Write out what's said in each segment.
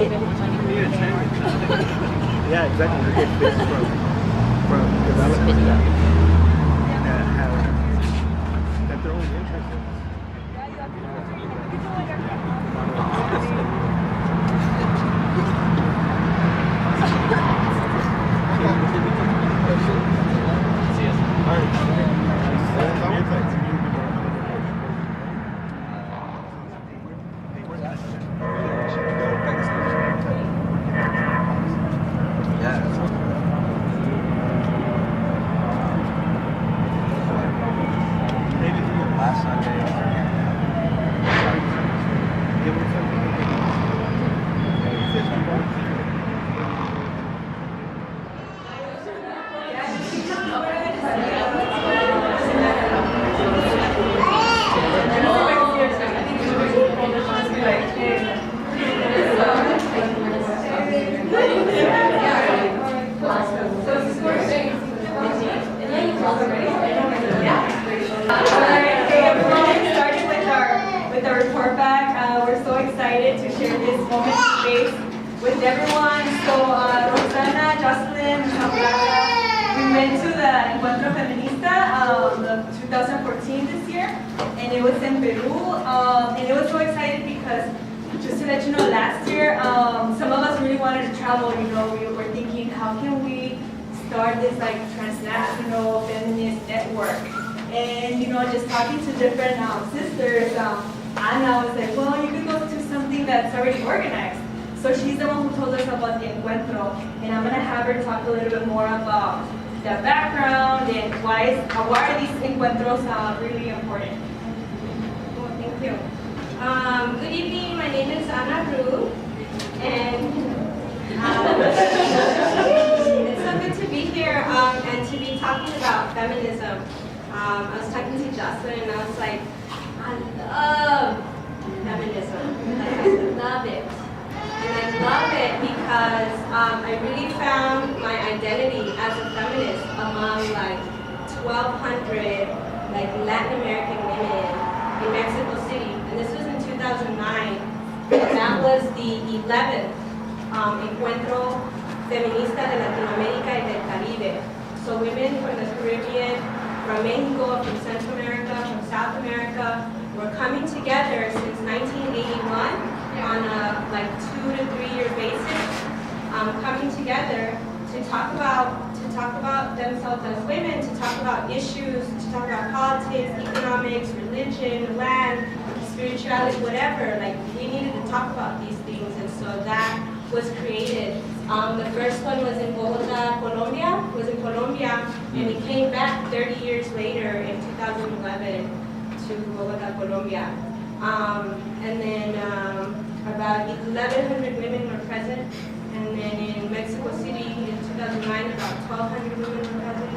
Yeah, exactly. We get this from developers that their own interests. With everyone, so Roxana, Jocelyn, we went to the Encuentro Feminista, the 2014 this year, and it was in Peru, and it was so exciting because, just to let you know, last year, some of us really wanted to travel, we were thinking, how can we start this like transnational feminist network? And, just talking to different sisters, Anna was like, well, you could go to something that's already organized. So she's the one who told us about the Encuentro, and I'm going to have her talk a little bit more about the background and why are these Encuentros really important. Well, thank you. Good evening, my name is Ana Ru, and it's so good to be here and to be talking about feminism. I was talking to Jocelyn and I was like, I love feminism, like I love it. And I love it because I really found my identity as a feminist among like 1,200 like Latin American women in Mexico City. And this was in 2009. And that was the 11th Encuentro Feminista de Latinoamérica y del Caribe. So women from the Caribbean, from Mexico, from Central America, from South America, were coming together since 1981. On a like 2 to 3 year basis, coming together to talk about themselves as women, to talk about issues, to talk about politics, economics, religion, land, spirituality, whatever. Like we needed to talk about these things, and so that was created. The first one was in Bogota, Colombia. And it came back 30 years later in 2011 to Bogota, Colombia. And then about 1,100 women were present, and then in Mexico City in 2009, about 1,200 women were present,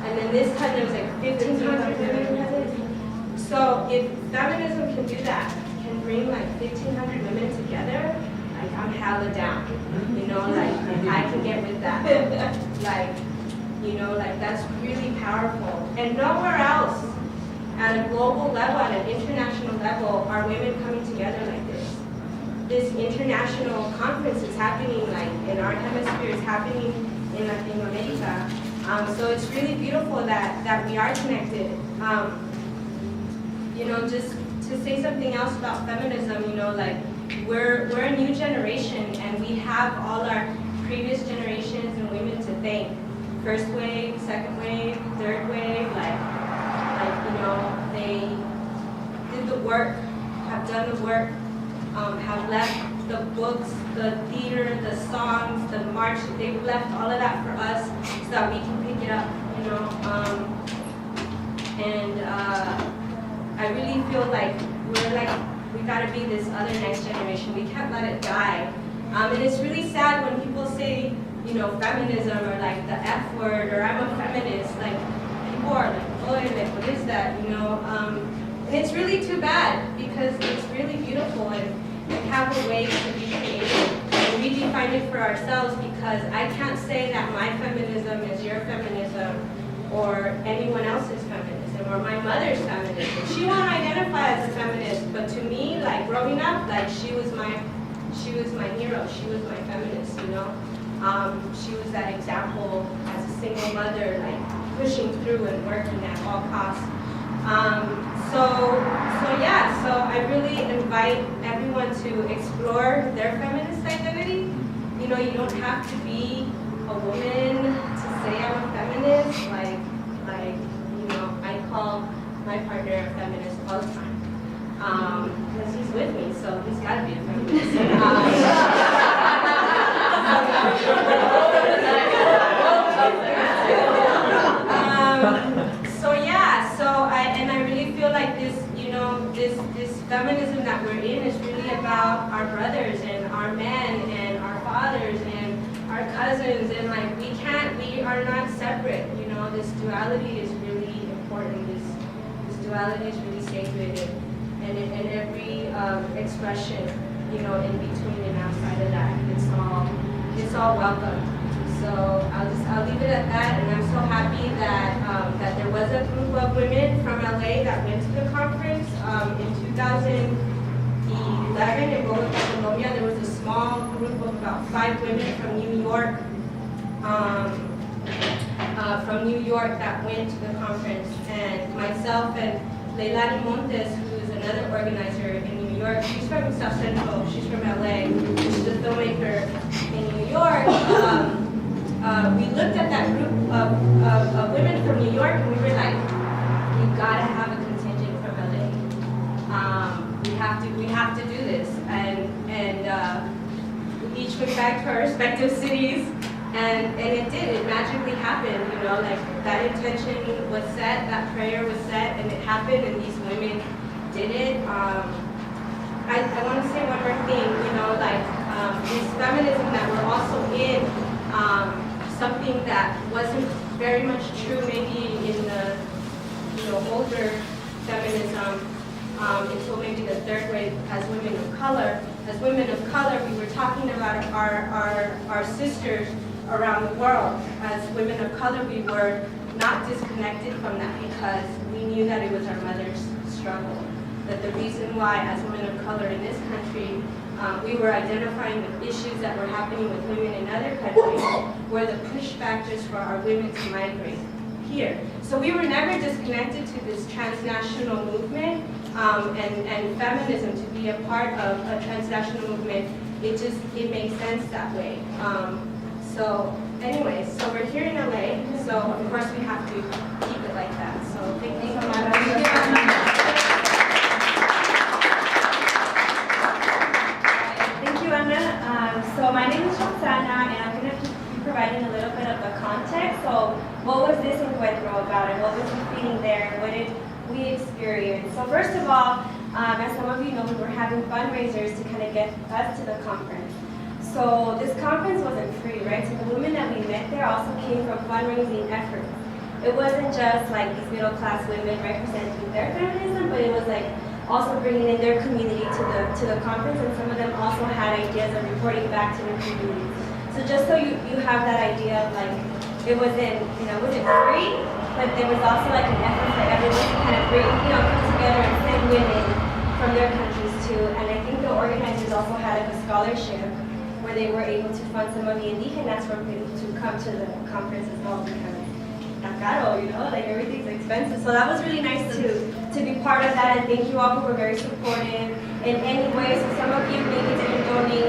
and then this time there was like 1,500 women present. So if feminism can do that, can bring like 1,500 women together, like I'm hella down, like I can get with that, like that's really powerful, and nowhere else at a global level, at an international level, are women coming together like this. This international conference is happening like in our hemisphere, it's happening in Latin America. So it's really beautiful that we are connected. Just to say something else about feminism, like we're a new generation, and we have all our previous generations and women to thank. First wave, second wave, third wave, they did the work, have done the work, have left the books, the theater, the songs, the march. They've left all of that for us so that we can pick it up, And I really feel like we gotta be this other next generation. We can't let it die. And it's really sad when people say, feminism or like the F word or I'm a feminist. Like people are like, oh, what is that? And it's really too bad because it's really beautiful and we have a way to be creative. And we define it for ourselves because I can't say that my feminism is your feminism or anyone else's feminism or my mother's feminism. She won't identify as a feminist, but to me, like growing up, like she was my she was my hero. She was my feminist, you know. She was that example as a single mother, like pushing through and working at all costs. So I really invite everyone to explore their feminist identity. You know, you don't have to be a woman to say I'm a feminist. Like you know, I call my partner a feminist all the time because he's with me, so he's got to be a feminist. I really feel like this, you know, this feminism that we're in is really about our brothers and our men and our fathers and our cousins, and like we are not separate. You know, this duality is really important. This duality is really sacred, and in every expression, you know, in between and outside of that, it's all welcome. So I'll leave it at that, and I'm so happy that that there was a group of women from LA that went to the conference in 2011 in Bogota, Colombia. There was a small group of about 5 women from New York, that went to the conference, and myself and Leilani Montes, who is another organizer in New York. She's from South Central. She's from LA. She's a filmmaker in New York. We looked at that group of women from New York, and we were like, we gotta have a contingent from LA. We have to do this, and we each went back to our respective cities, and it did. It magically happened, you know, like that intention was set, that prayer was set, and it happened, and these women did it. I want to say one more thing, you know, like this feminism that we're also in. Something that wasn't very much true maybe in the, you know, older feminism until maybe the 3rd wave as women of color. As women of color, we were talking about our sisters around the world. As women of color, we were not disconnected from that because we knew that it was our mother's struggle. That the reason why, as women of color in this country, we were identifying the issues that were happening with women in other countries were the push factors for our women to migrate here. So we were never disconnected to this transnational movement and feminism to be a part of a transnational movement. It makes sense that way. So anyway, so we're here in LA, so of course we have to keep it like that. So thank you so much. So my name is Roxana, and I'm going to be providing a little bit of the context. So what was this Encuentro about, and what was we feeling there, and what did we experience? So first of all, as some of you know, we were having fundraisers to kind of get us to the conference. So this conference wasn't free, right? So the women that we met there also came from fundraising efforts. It wasn't just like these middle-class women representing their feminism, but it was like also bringing in their community to the conference, and some of them also had ideas of reporting back to their communities. So just so you have that idea of like, it wasn't free, but there was also like an effort for everyone to kind of bring, come together and send women from their countries too. And I think the organizers also had like a scholarship where they were able to fund some of the indigenas from people to come to the conference as well, because caro, like everything's expensive. So that was really nice to be part of that, and thank you all who were very supportive in any way. So some of you maybe didn't donate,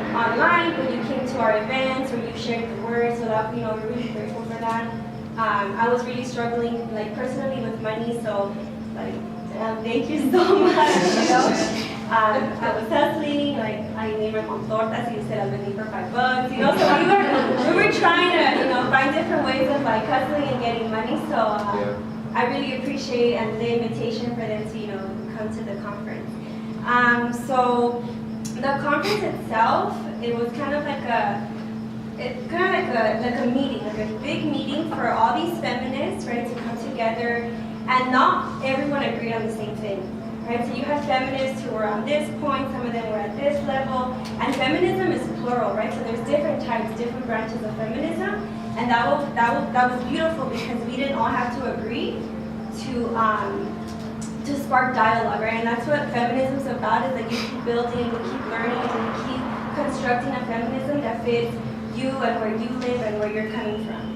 online, but you came to our events or you shared the word. So that, we're really grateful for that. I was really struggling, like personally, with money. So, like, thank you so much. I was hustling, like I named my mom tortas, you said I was vending for $5, so we were trying to, find different ways of like hustling and getting money. So I really appreciate the invitation for them to, come to the conference. So the conference itself, it was kind of like a meeting, like a big meeting for all these feminists, right, to come together, and not everyone agreed on the same thing. Right, so you have feminists who were on this point, some of them were at this level, and feminism is plural, right? So there's different types, different branches of feminism, and that was beautiful because we didn't all have to agree to to spark dialogue, right? And that's what feminism is about, is that you keep building, you keep learning, and you keep constructing a feminism that fits you and where you live and where you're coming from.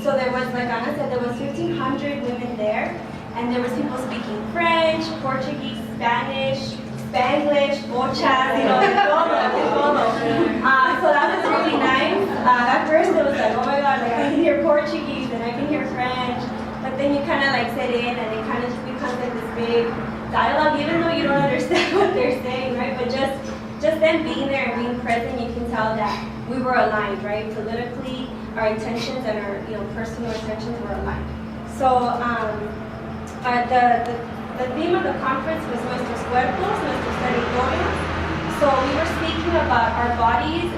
So there was, like Ana said, there was 1,500 women there, and there was people speaking French, Portuguese, Spanish, Spanglish, Bochas, you know, de todo. So that was really nice. At first it was like, oh my God, like I can hear Portuguese and I can hear French, but then you kind of like sit in and it kind of just becomes like this big dialogue, even though you don't understand what they're saying, right? But just them being there and being present, you can tell that we were aligned, right? Politically, our intentions and our personal intentions were aligned. So the theme of the conference was Nuestros Cuerpos, Nuestros Territorios. So we were speaking about our bodies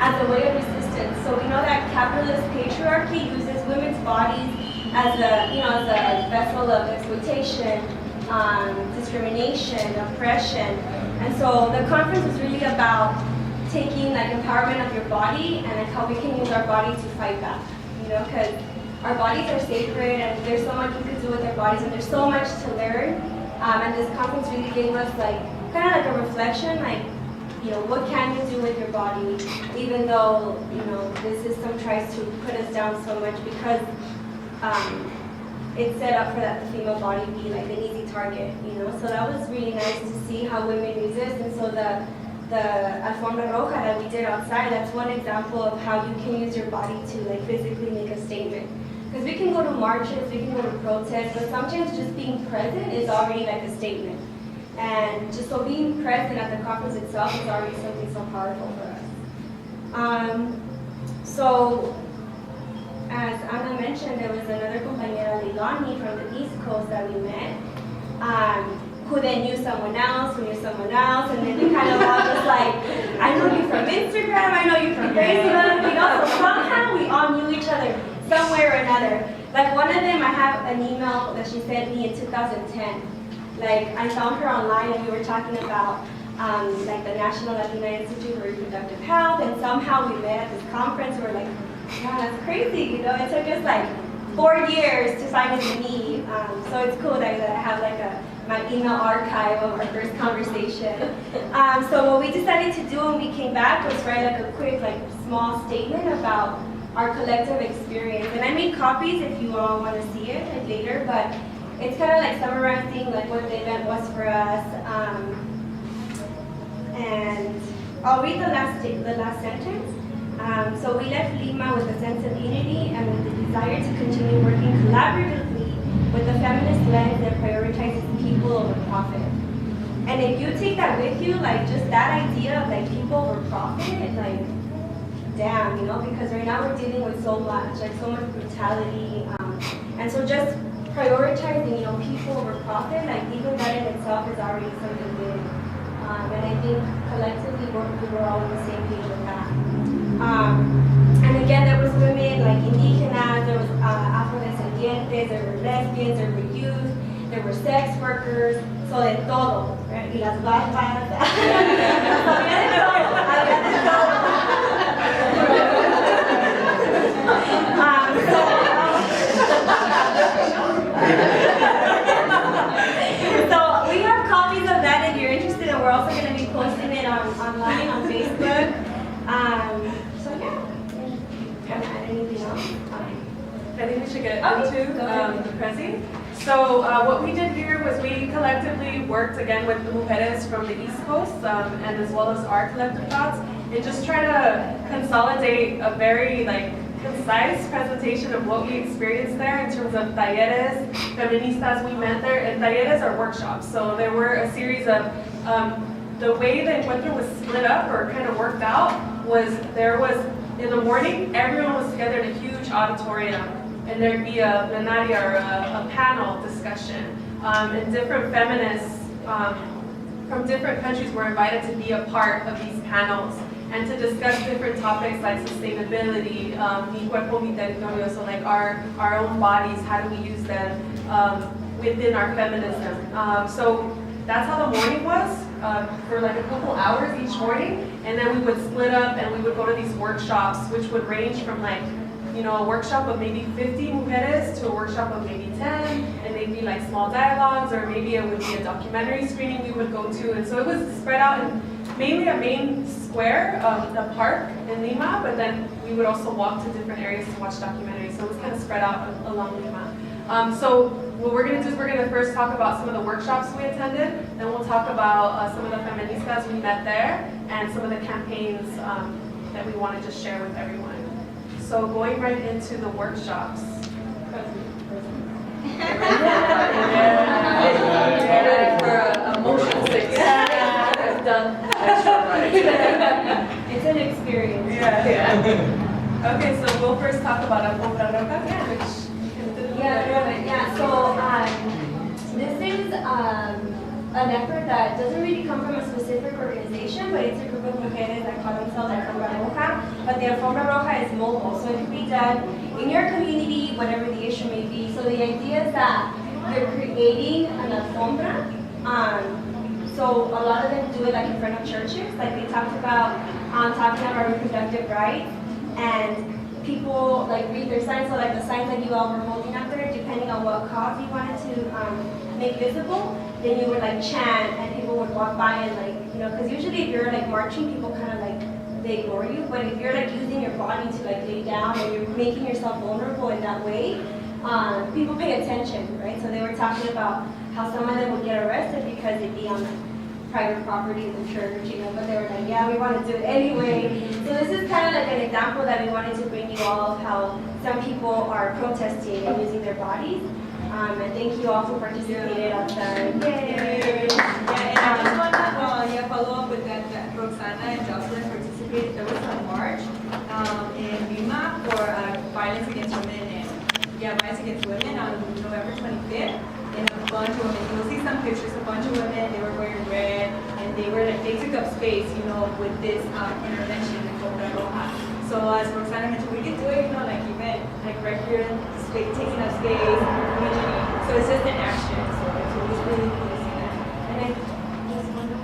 as a way of resistance. So we know that capitalist patriarchy uses women's bodies as a vessel of exploitation, discrimination, oppression. And so the conference was really about taking like empowerment of your body and like how we can use our body to fight back, because our bodies are sacred and there's so much we can do with our bodies and there's so much to learn. And this conference really gave us like kind of like a reflection, like, what can you do with your body, even though, this system tries to put us down so much because it's set up for that the female body be like an easy target, So that was really nice to see how women resist. And so the alfombra roja that we did outside, that's one example of how you can use your body to like physically make a statement. Because we can go to marches, we can go to protests, but sometimes just being present is already like a statement. And just so being present at the conference itself is already something so powerful for us. So, as Ana mentioned, there was another compañera, Leilani, from the East Coast that we met, who then knew someone else, who knew someone else, and then they kind of all just like, I know you from Instagram, I know you from Facebook, so somehow we all knew each other somewhere or another. Like one of them, I have an email that she sent me in 2010. Like I found her online and we were talking about like the National Latina Institute for Reproductive Health, and somehow we met at this conference. We were like, wow, that's crazy, It took us like 4 years to finally meet. So it's cool that I have like my email archive of our first conversation. So what we decided to do when we came back was write like a quick, like small statement about our collective experience. And I made copies if you all want to see it like later, but it's kind of like summarizing like what the event was for us. And I'll read the last sentence. So we left Lima with a sense of unity and with the desire to continue working collaboratively with the feminist lens that prioritizes people over profit. And if you take that with you, like just that idea of like people over profit, like damn, because right now we're dealing with so much brutality, and so just prioritizing, people over profit, like even that in itself is already something big. And I think collectively we were all on the same page with that. And again, there was women like indígenas, there was afrodescendientes, there were lesbians, there were youth, there were sex workers, so de todo, right? Y las barbas. Había de todo. So we have copies of that if you're interested, and we're also going to be posting it online on Facebook. So yeah, can I add anything else? I think we should get into the Prezi. So what we did here was we collectively worked again with the mujeres from the East Coast, and as well as our collective thoughts, and just try to consolidate a very concise presentation of what we experienced there in terms of talleres, feministas we met there, and talleres are workshops. So there were a series of, the way the Encuentro was split up or kind of worked out was in the morning, everyone was together in a huge auditorium, and there'd be a plenaria or a panel discussion, and different feminists from different countries were invited to be a part of these panels and to discuss different topics like sustainability, mi cuerpo, mi territorio, so like our own bodies, how do we use them within our feminism. So that's how the morning was for like a couple hours each morning, and then we would split up and we would go to these workshops, which would range from a workshop of maybe 50 mujeres to a workshop of maybe 10, and they it'd be like small dialogues, or maybe it would be a documentary screening we would go to. And so it was spread out in mainly a main square, the park in Lima, but then we would also walk to different areas to watch documentaries. So it was kind of spread out along Lima. So what we're going to do is we're going to first talk about some of the workshops we attended, then we'll talk about some of the feministas we met there, and some of the campaigns that we want to just share with everyone. So going right into the workshops. It's an experience. Yeah. Okay, so we'll first talk about Alfombra Roja, which So this is an effort that doesn't really come from a specific organization, but it's a group of mujeres that call themselves Alfombra Roja. But the Alfombra Roja is mobile, so it can be done in your community, whatever the issue may be. So the idea is that they're creating an alfombra. So a lot of them do it like in front of churches, like they talked about talking about reproductive rights, and people like read their signs. So like the signs that you all were holding up there, depending on what cause you wanted to make visible, then you would like chant, and people would walk by and like, you know, because usually if you're like marching, people kind of like, they ignore you. But if you're like using your body to like lay down, and you're making yourself vulnerable in that way, people pay attention, right? So they were talking about how some of them would get arrested because they'd be on like private property in the church, you know, but they were like, yeah, we want to do it anyway. So this is kind of like an example that we wanted to bring you all of how some people are protesting and using their bodies. And thank you all for participating outside. Yay! Yeah, and I just want to follow up with that Roxana and Jocelyn participated. There was a march in Lima for violence against women, and violence against women on November 25th. And a bunch of women, you'll see some pictures, a bunch of women, they were wearing red, and they took up space, you know, with this intervention in Alfombra Roja. So as Roxana mentioned, we could do it, you know, like even like right here, space, taking up space, community. So it's just an action. So it was really cool to see that. And I just want to,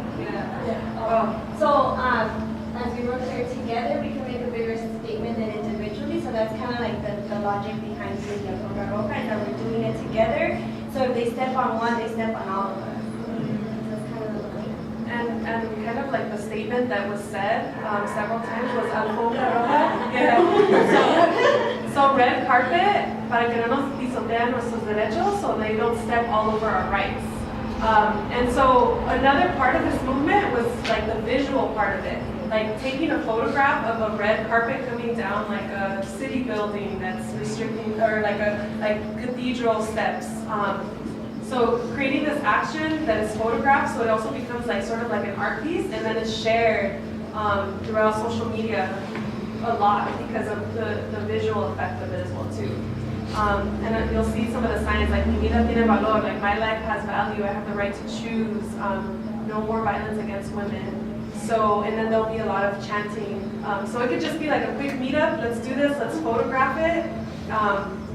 so as we work here together, we can make a bigger statement than individually. So that's kind of like the logic behind doing the Alfombra Roja, is that we're doing it together. So if they step on one, they step on all of us. That's kind of the logic. and kind of like the statement that was said several times was Alfombra Roja. Yeah. So red carpet para que no nos pisotean nuestros derechos, so they don't step all over our rights. And so another part of this movement was like the visual part of it, like taking a photograph of a red carpet coming down like a city building that's restricting, or like cathedral steps. So creating this action that is photographed, so it also becomes like sort of like an art piece, and then it's shared throughout social media a lot because of the visual effect of it as well too. And then you'll see some of the signs like "Mi vida tiene valor," like my life has value, I have the right to choose, no more violence against women. So, and then there'll be a lot of chanting. So it could just be like a quick meetup, let's do this, let's photograph it,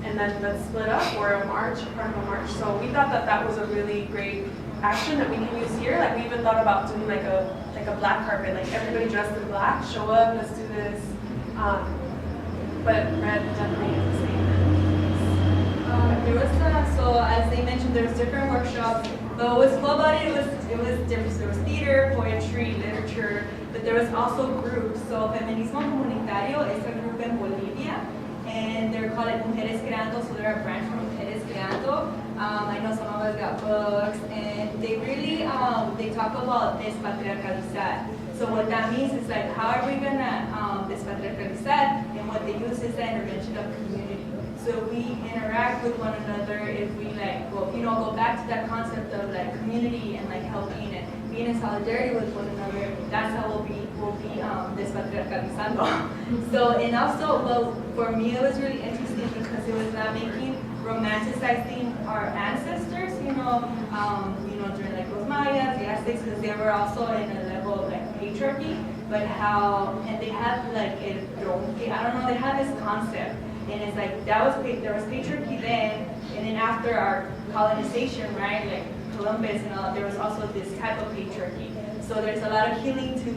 and then let's split up, or a march, part of a march. So we thought that that was a really great action that we can use here. Like we even thought about doing like a black carpet, like everybody dressed in black, show up, let's do this. But red definitely is the same. There was so as they mentioned, there's different workshops. But what was cool about it was different. There was theater, poetry, literature, but there was also groups. So Feminismo Comunitario is a group in Bolivia, and they're called Mujeres Creando. So they're a branch from Mujeres Creando. I know some of us got books, and they really they talk about despatriarcalizar. So what that means is like, how are we gonna despatriarcalizar? And what they use is the intervention of community. So we interact with one another. If we like, well, you know, go back to that concept of like community and like helping and being in solidarity with one another. That's how we'll be despatriarcalizando. So, and also, well, for me it was really interesting because it was not romanticizing our ancestors. You know, during like los Mayas, the Aztecs, because they were also in a level of like patriarchy. But how, and they had like I don't know, they had this concept. And it's like, there was patriarchy then, and then after our colonization, right, like Columbus and all, there was also this type of patriarchy. So there's a lot of healing to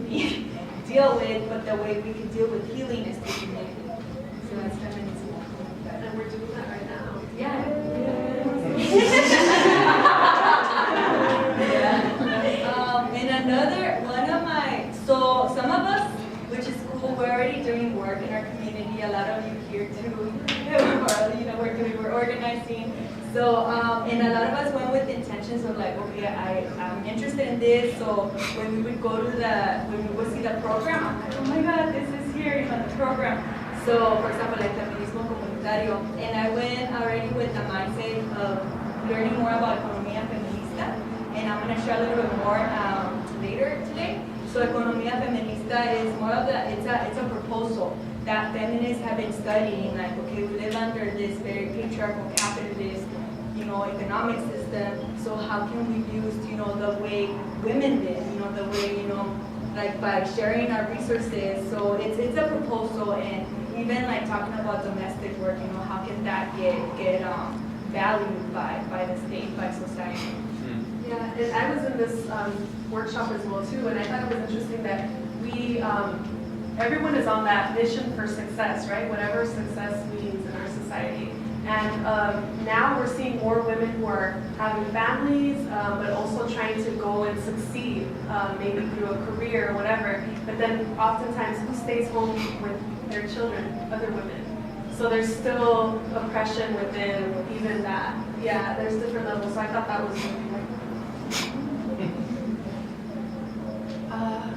deal with, but the way we can deal with healing is through community. So that's feminism. And we're doing that right now. Yeah. So some of us, which is cool, we're already doing work in our community. A lot of you here too, we're organizing. So, and a lot of us went with intentions of like, okay, I'm interested in this. So when we would go to when we would see the program, I'm like, oh my God, this is here, the program. So, for example, like Feminismo Comunitario. And I went already with the mindset of learning more about Economía Feminista. And I'm going to share a little bit more later today. So Economía Feminista is more of it's a proposal that feminists have been studying, like, okay, we live under this very patriarchal capitalist, economic system, so how can we use, the way women live, the way, like by sharing our resources. So it's a proposal, and even like talking about domestic work, how can that get valued by the state, by society. Yeah, and I was in this workshop as well too, and I thought it was interesting that we, everyone is on that mission for success, right? Whatever success means in our society. And now we're seeing more women who are having families, but also trying to go and succeed, maybe through a career or whatever. But then oftentimes, who stays home with their children? Other women. So there's still oppression within even that. Yeah, there's different levels. So I thought that was really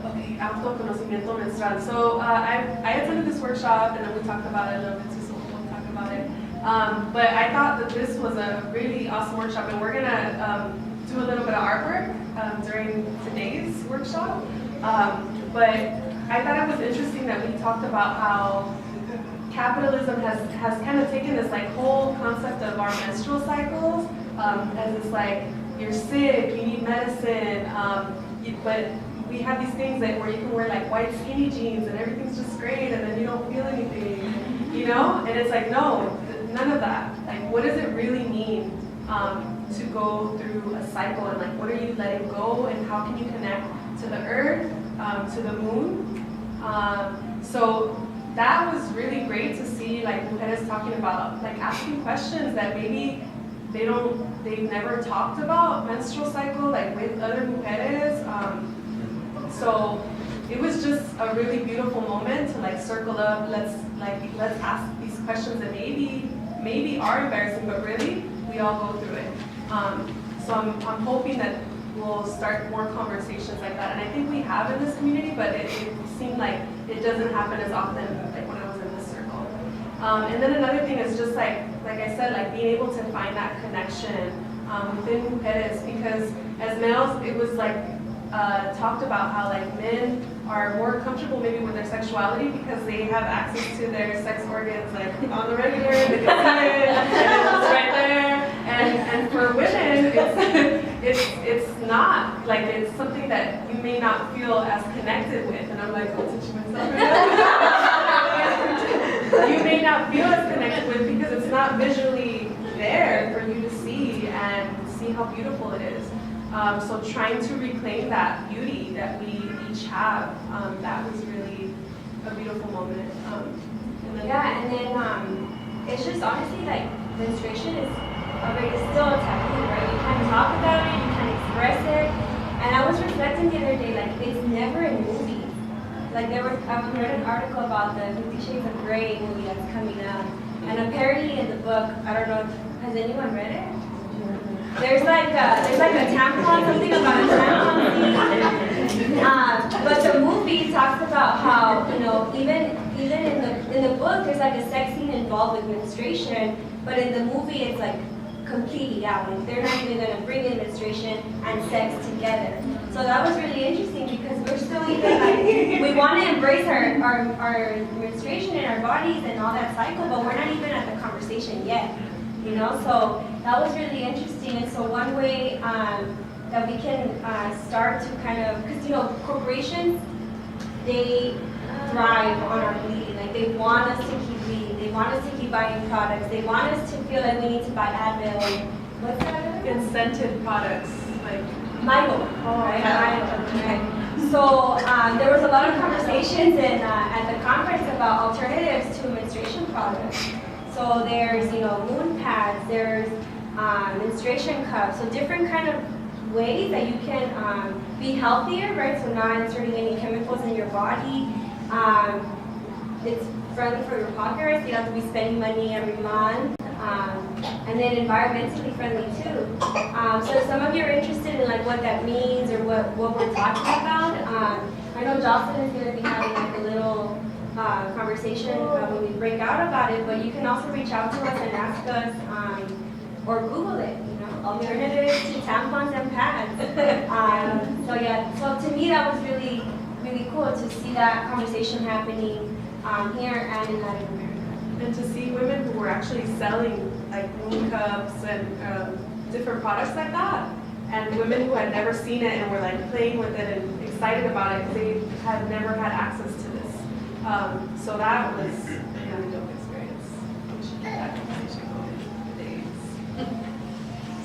okay, autoconocimiento menstrual. So I attended this workshop, and then we talked about it a little bit too, so we'll talk about it. But I thought that this was a really awesome workshop, and we're gonna do a little bit of artwork during today's workshop. But I thought it was interesting that we talked about how capitalism has kind of taken this like whole concept of our menstrual cycles as it's like, you're sick, you need medicine, but we have these things where you can wear like white skinny jeans and everything's just great, and then you don't feel anything, And it's like, no, none of that. Like, what does it really mean to go through a cycle, and like, what are you letting go, and how can you connect to the earth, to the moon? So that was really great to see, like, mujeres talking about, like, asking questions that maybe they've never talked about menstrual cycle, like, with other mujeres. So it was just a really beautiful moment to like circle up. Let's ask these questions that maybe are embarrassing, but really we all go through it. So I'm hoping that we'll start more conversations like that, and I think we have in this community, but it seemed like it doesn't happen as often like when I was in this circle. And then another thing is just like I said, like being able to find that connection within mujeres, because as males it was like talked about how like men are more comfortable maybe with their sexuality because they have access to their sex organs like on the regular, they can see it, and it's right there. And for women, it's not, like it's something that you may not feel as connected with. And I'm like, oh, touching myself. You may not feel as connected with because it's not visually there for you to see and see how beautiful it is. So trying to reclaim that beauty that we each have, that was really a beautiful moment. And then it's just honestly like menstruation is already still a taboo, right? You can't talk about it, you can't express it. And I was reflecting the other day, like it's never in movies. Like I read an article about the 50 Shades of Grey movie that's coming out, and apparently in the book, I don't know, has anyone read it? There's like a tampon, something about a tampon scene. But the movie talks about how, even in the book there's like a sex scene involved with menstruation, but in the movie it's like completely out. Like they're not even gonna bring in menstruation and sex together. So that was really interesting because we're still even like, we want to embrace our menstruation in our bodies and all that cycle, but we're not even at the conversation yet. So that was really interesting. And so one way that we can start to kind of, because corporations, they thrive on our bleeding. Like they want us to keep bleeding. They want us to keep buying products. They want us to feel like we need to buy Advil. And what's that? Incentive products, like Milo. Right? Okay. So there was a lot of conversations at the conference about alternatives to menstruation products. So there's, moon pads, there's menstruation cups, so different kind of ways that you can be healthier, right? So not inserting any chemicals in your body. It's friendly for your pocket, right? So you don't have to be spending money every month. And then environmentally friendly too. So if some of you are interested in like what that means or what we're talking about, I know Jocelyn is going to be having like a little conversation when we break out about it, but you can also reach out to us and ask us or Google it, you know, alternatives to tampons and pads. So yeah, so to me that was really, really cool to see that conversation happening here and in Latin America. And to see women who were actually selling like moon cups and different products like that, and women who had never seen it and were like playing with it and excited about it because they had never had access to this. So that was a really dope experience. We should keep that conversation going for days.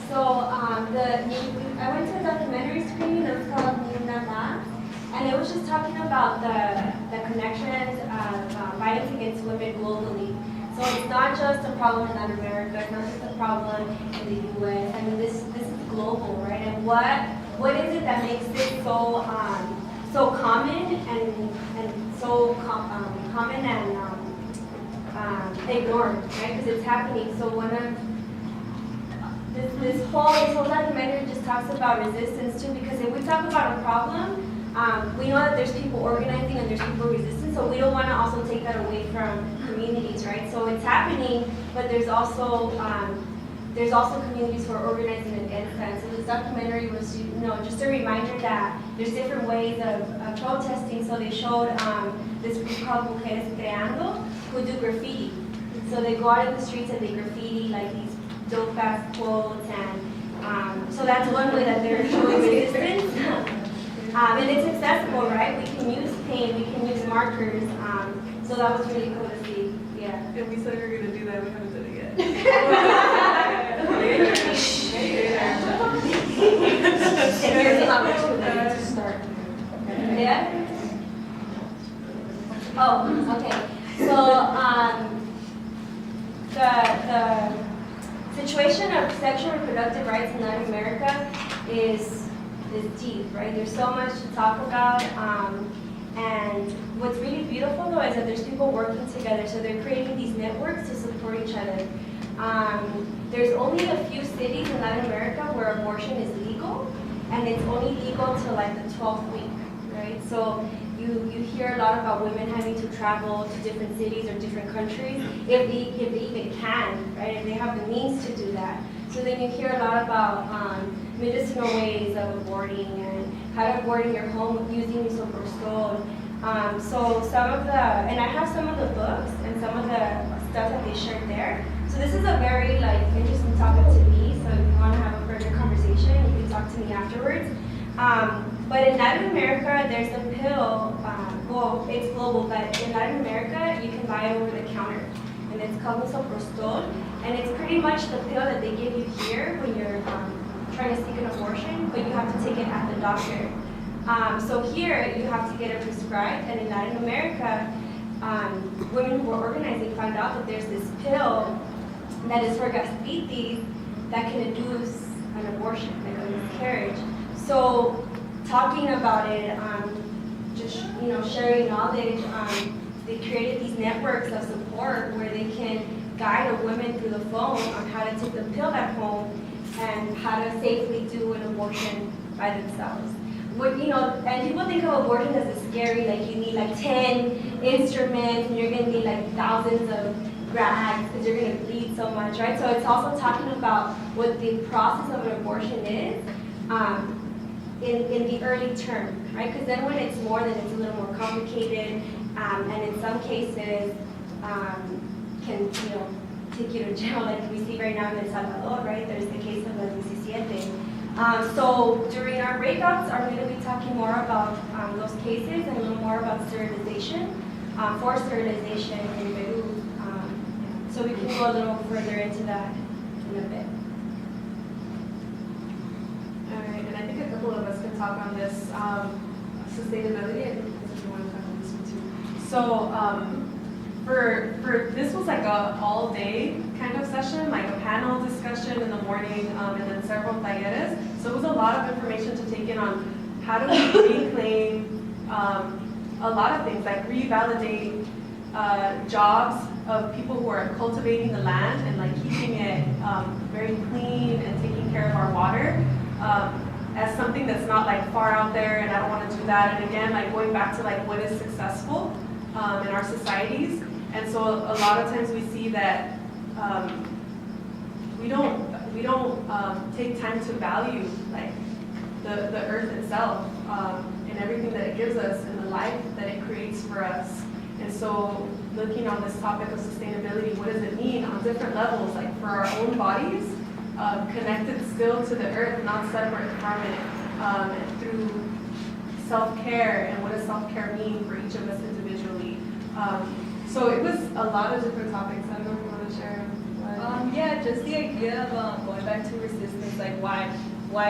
So I went to a documentary screening that was called Nina Labs, and it was just talking about the connections of violence against women globally. So it's not just a problem in Latin America, it's not just a problem in the US. I mean, this is global, right? And what is it that makes this so common and so common and ignored, right? Because it's happening. So one of this whole documentary just talks about resistance too, because if we talk about a problem, we know that there's people organizing and there's people resisting, so we don't want to also take that away from communities, right? So it's happening, but there's also communities who are organizing against that. So this documentary was, you know, just a reminder that there's different ways of protesting. So they showed this group called Mujeres Creando, who do graffiti. So they go out in the streets and they graffiti like these dope ass quotes, and so that's one way that they're showing resistance. And it's accessible, right? We can use paint, we can use markers. So that was really cool to see. Yeah. And we said we were going to do that, we haven't done it yet. Here's how much we need to start. Yeah? Oh, okay. So the situation of sexual and reproductive rights in Latin America is deep, right? There's so much to talk about. And what's really beautiful though is that there's people working together, so they're creating these networks to support each other. There's only a few cities in Latin America where abortion is legal, and it's only legal till like the 12th week, right? So you hear a lot about women having to travel to different cities or different countries if they even can, right? If they have the means to do that. So then you hear a lot about medicinal ways of aborting and how to abort in your home using misoprostol. So some of and I have some of the books and some of the stuff that they shared there. So this is a very like interesting topic to me. So if you want to have a further conversation, you can talk to me afterwards. But in Latin America, there's a pill. Well, it's global, but in Latin America, you can buy it over the counter, and it's called misoprostol. And it's pretty much the pill that they give you here when you're trying to seek an abortion, but you have to take it at the doctor. So here you have to get it prescribed, and in Latin America, women who are organizing found out that there's this pill that is for gastritis that can induce an abortion, like a miscarriage. So talking about it, just sharing knowledge, they created these networks of support where they can guide a woman through the phone on how to take the pill at home and how to safely do an abortion by themselves. And people think of abortion as a scary, like you need like 10 instruments and you're gonna need like thousands of rags because you're gonna bleed so much, right? So it's also talking about what the process of an abortion is in the early term, right? Because then when it's more, then it's a little more complicated, and in some cases can take you to jail, like we see right now in El Salvador, right? There's the case of El 17. So during our breakouts, I'm going to be talking more about those cases and a little more about sterilization, forced sterilization in Peru. So we can go a little further into that in a bit. All right, and I think a couple of us can talk on this sustainability. I think you want to talk on this one too. So for this was like a all-day kind of session, like a panel discussion in the morning, and then several talleres. So it was a lot of information to take in on how do we reclaim a lot of things, like revalidate jobs of people who are cultivating the land and like keeping it very clean and taking care of our water as something that's not like far out there, and I don't want to do that. And again, like going back to like what is successful in our societies. And so a lot of times we see that we don't take time to value like the earth itself and everything that it gives us and the life that it creates for us. And so looking on this topic of sustainability, what does it mean on different levels, like for our own bodies, connected still to the earth, not separate from it, and through self-care, and what does self-care mean for each of us individually. So it was a lot of different topics. I don't know if you want to share. Yeah, just the idea of going back to resistance, like why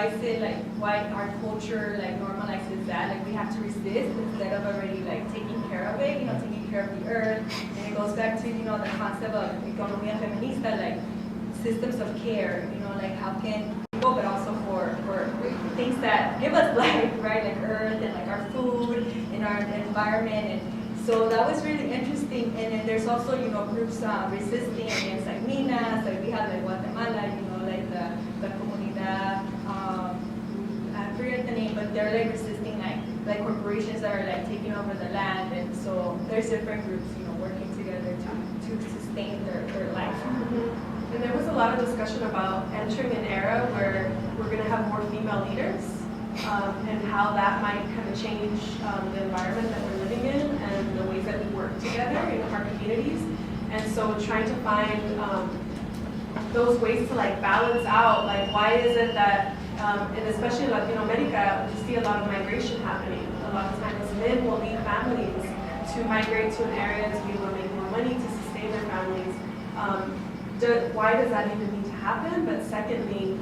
is it like, why our culture like normalizes that, like we have to resist instead of already like taking care of it, taking care of the earth. And it goes back to, the concept of economía feminista, like systems of care, like how can people, but also for things that give us life, right, like earth and like our food and our environment. And so that was really interesting. And then there's also, groups resisting against like minas, like we have like Guatemala, like the comunidad, I forget the name, but they're like resisting like corporations that are like taking over the land. And so there's different groups, working together to sustain their life. And there was a lot of discussion about entering an era where we're going to have more female leaders and how that might kind of change the environment that we're living in and the ways that we work together in our communities. And so trying to find those ways to like balance out, like why is it that, and especially in Latino America, we see a lot of migration happening. A lot of times men will leave families to migrate to an area to be able to make more money to sustain their families. Why does that even need to happen? But secondly,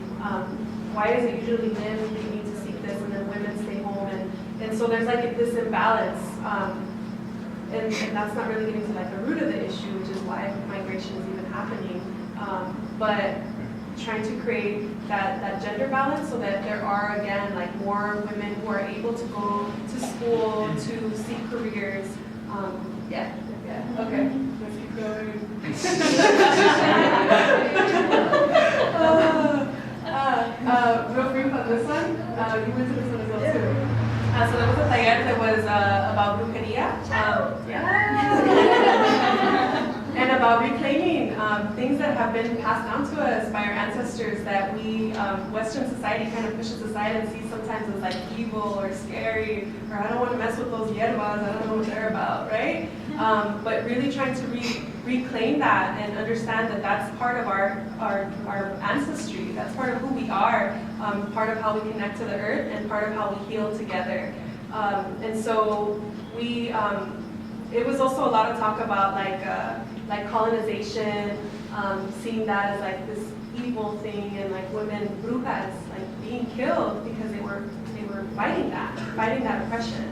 why is it usually men who need to seek this and then women stay home? And so there's like this imbalance. And that's not really getting to like the root of the issue, which is why migration is even happening. But trying to create that gender balance so that there are, again, like more women who are able to go to school, to seek careers. Yeah, okay. Let's keep going. Real brief on this one. You went to this one as well too. So there was a taller that was about brujeria. And about reclaiming things that have been passed down to us by our ancestors that we, Western society kind of pushes aside and sees sometimes as like evil or scary, or I don't want to mess with those hierbas, I don't know what they're about, right? But really trying to reclaim that and understand that that's part of our ancestry, that's part of who we are, part of how we connect to the earth, and part of how we heal together. And so we, it was also a lot of talk about like colonization, seeing that as like this evil thing, and like women, brujas, like being killed because they were fighting that oppression,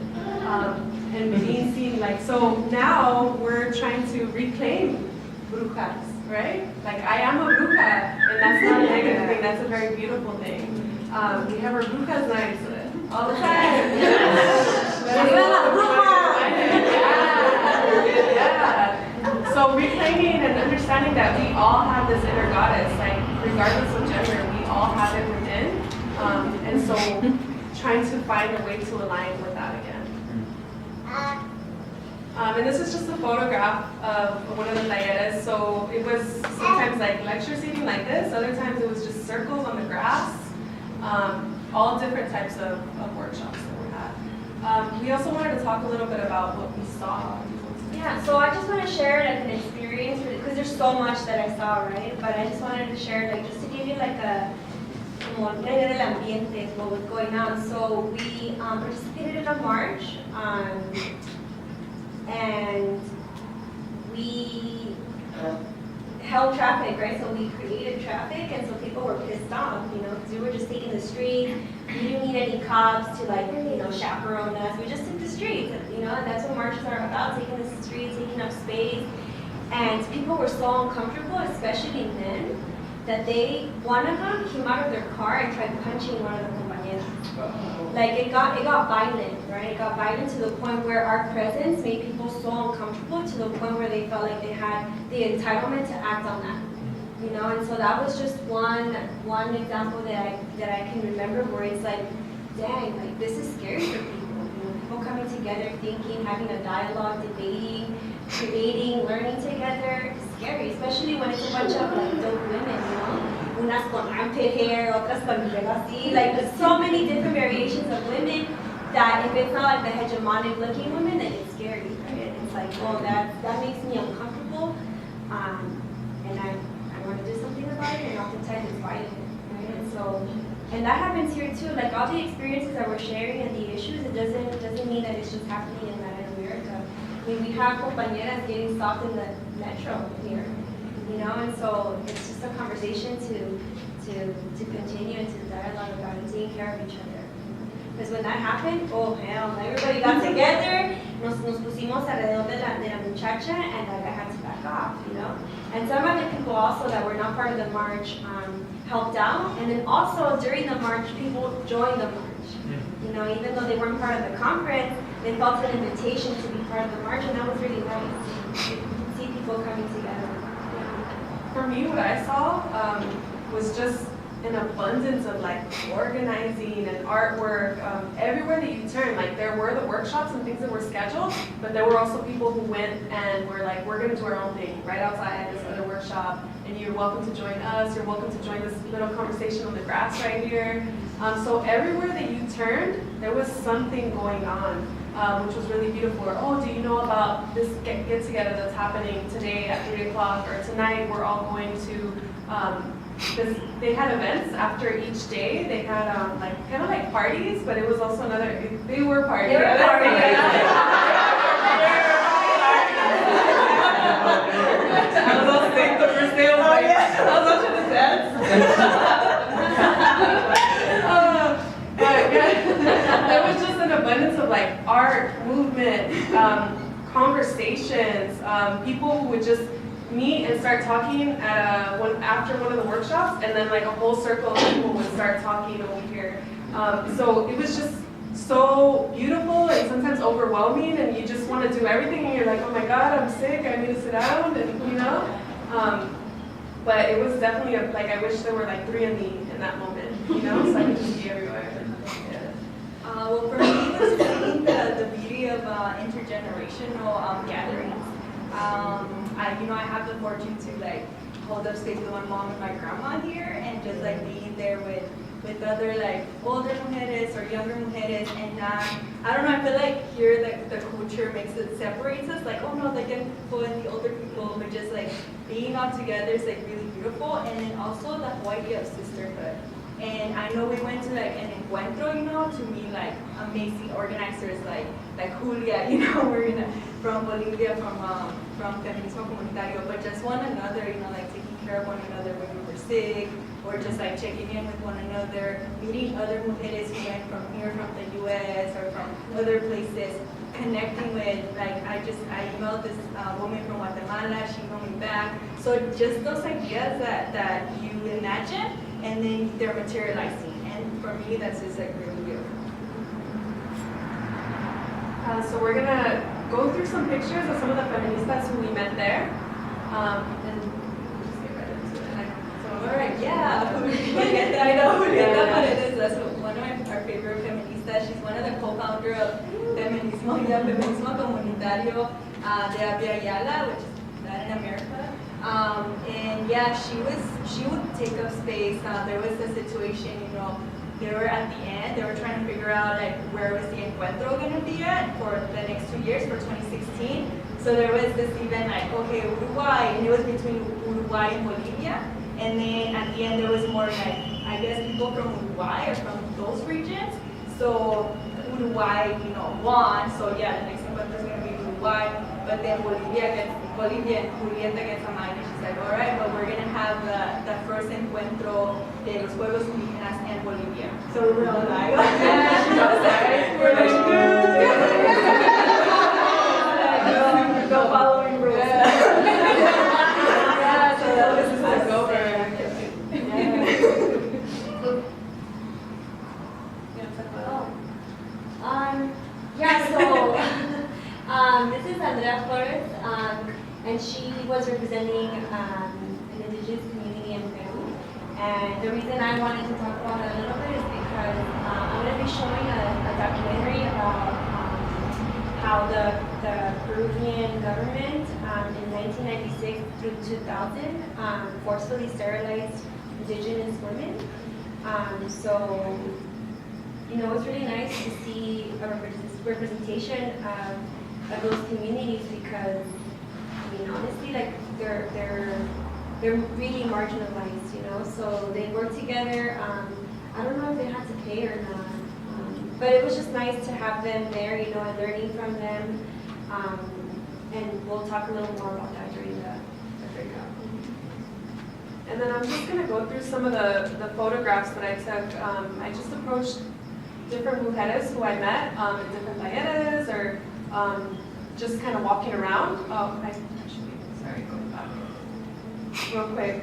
and being seen like, so now we're trying to reclaim brujas, right? Like I am a bruja, and that's not a negative thing, that's a very beautiful thing. We have our brujas nights all the time. Yeah. So reclaiming and understanding that we all have this inner goddess, like regardless of gender, we all have it within. And so trying to find a way to align with that again. And this is just a photograph of one of the talleres. So it was sometimes like lecture seating like this, other times it was just circles on the grass. All different types of workshops that we had. We also wanted to talk a little bit about what we saw. Yeah, so I just want to share like an experience, because there's so much that I saw, right? But I just wanted to share, like, just to give you like a idea del ambiente, what was going on. So we participated in a march, and we held traffic, right? So we created traffic, and so people were pissed off, because we were just taking the streets. We didn't need any cops to like, chaperone us. We just took the streets, and that's what marches are about, taking the streets, taking up space. And people were so uncomfortable, especially men, that one of them came out of their car and tried punching one of the compañeros. compañeras. Like it got violent, right? It got violent to the point where our presence made people so uncomfortable to the point where they felt like they had the entitlement to act on that. You know, and so that was just one example that I can remember where it's like, dang, like this is scary for people. You know, people coming together, thinking, having a dialogue, debating, creating, learning together. It's scary, especially when it's a bunch of like dope women, you know. Unas con armpit hair, otras con pelo así. Like there's so many different variations of women that if it's not like the hegemonic looking women, then it's scary, right? And it's like, oh, that makes me uncomfortable. And I want to do something about it, and oftentimes it's violent, right? And so, and that happens here too. Like all the experiences that we're sharing and the issues, it doesn't mean that it's just happening in Latin America. I mean, we have compañeras getting stopped in the metro here, you know, and so it's just a conversation to continue and to dialogue about it, taking care of each other. Because when that happened, oh hell, everybody got together, nos pusimos alrededor de la muchacha, and like I had to back off, you know. And some other people also that were not part of the march helped out, and then also during the march, people joined the march. You know, even though they weren't part of the conference, they felt an invitation to be part of the march, and that was really nice. You see people coming together. For me, what I saw was just an abundance of like organizing and artwork everywhere that you turn. Like there were the workshops and things that were scheduled, but there were also people who went and were like, we're gonna do our own thing right outside this other workshop, and you're welcome to join us, you're welcome to join this little conversation on the grass right here. So everywhere that you turned, there was something going on, which was really beautiful. Or, oh, do you know about this get together that's happening today at 3 o'clock, or tonight we're all going to they had events after each day. They had like kind of like parties, but it was also another. They were parties. They were parties. I was all sick the first day. I was watching the dance. There was just an abundance of like art, movement, conversations, people who would just meet and start talking at after one of the workshops, and then like a whole circle of people would start talking over here. So it was just so beautiful and sometimes overwhelming, and you just want to do everything, and you're like, oh my God, I'm sick, I need to sit down, and you know. But it was definitely like I wish there were like 3 of me in that moment, you know, so I could just be everywhere. Yeah. Well, for me, it was seeing the beauty of intergenerational gatherings. I have the fortune to like hold up space with my mom and my grandma here, and just like being there with other like older mujeres or younger mujeres, and I don't know, I feel like here the culture separates us, like, oh no, the young people and the older people, but just like being all together is like really beautiful. And then also the whole idea of sisterhood. And I know we went to like an Encuentro, you know, to meet like amazing organizers like Julia, you know, we're from Bolivia, from Feminismo Comunitario, but just one another, you know, like taking care of one another when we were sick, or just like checking in with one another, meeting other mujeres who went from here, from the US or from other places, connecting with, like, I emailed this woman from Guatemala, she emailed me back. So just those ideas that you imagine, and then they're materializing. And for me, that's just like really beautiful. So we're gonna go through some pictures of some of the feministas who we met there. And just get right into it. So, all right, yeah. I know Julieta Paredes, that's one of our favorite feministas. She's one of the co-founders of Feminismo Comunitario de Ayala, which is Latin America. And yeah, she would take up space. There was a situation, you know, they were at the end, they were trying to figure out like where was the Encuentro going to be at for the next 2 years, for 2016. So there was this event like, okay, Uruguay, and it was between Uruguay and Bolivia. And then at the end there was more like, I guess, people from Uruguay or from those regions. So Uruguay, you know, won. So yeah, the next Encuentro is going to be Uruguay. But then Bolivia and Julieta gets a mic, and she's like, all right, but we're going to have the first Encuentro de los Pueblos Indígenas en Bolivia. So we were all like, yeah, she was like, we're like, go following rules. Yeah, so that was just over. Andrea Flores, and she was representing an indigenous community in Peru. And the reason I wanted to talk about it a little bit is because I'm going to be showing a documentary about how the Peruvian government in 1996 through 2000 forcefully sterilized indigenous women. So, you know, it's really nice to see a representation of those communities because, I mean, honestly, like they're really marginalized, you know. So they work together. I don't know if they had to pay or not, but it was just nice to have them there, you know, and learning from them. And we'll talk a little more about that during the breakout. And then I'm just going to go through some of the photographs that I took. I just approached different mujeres who I met in different talleres or just kind of walking around. Oh, sorry, go back. Real quick.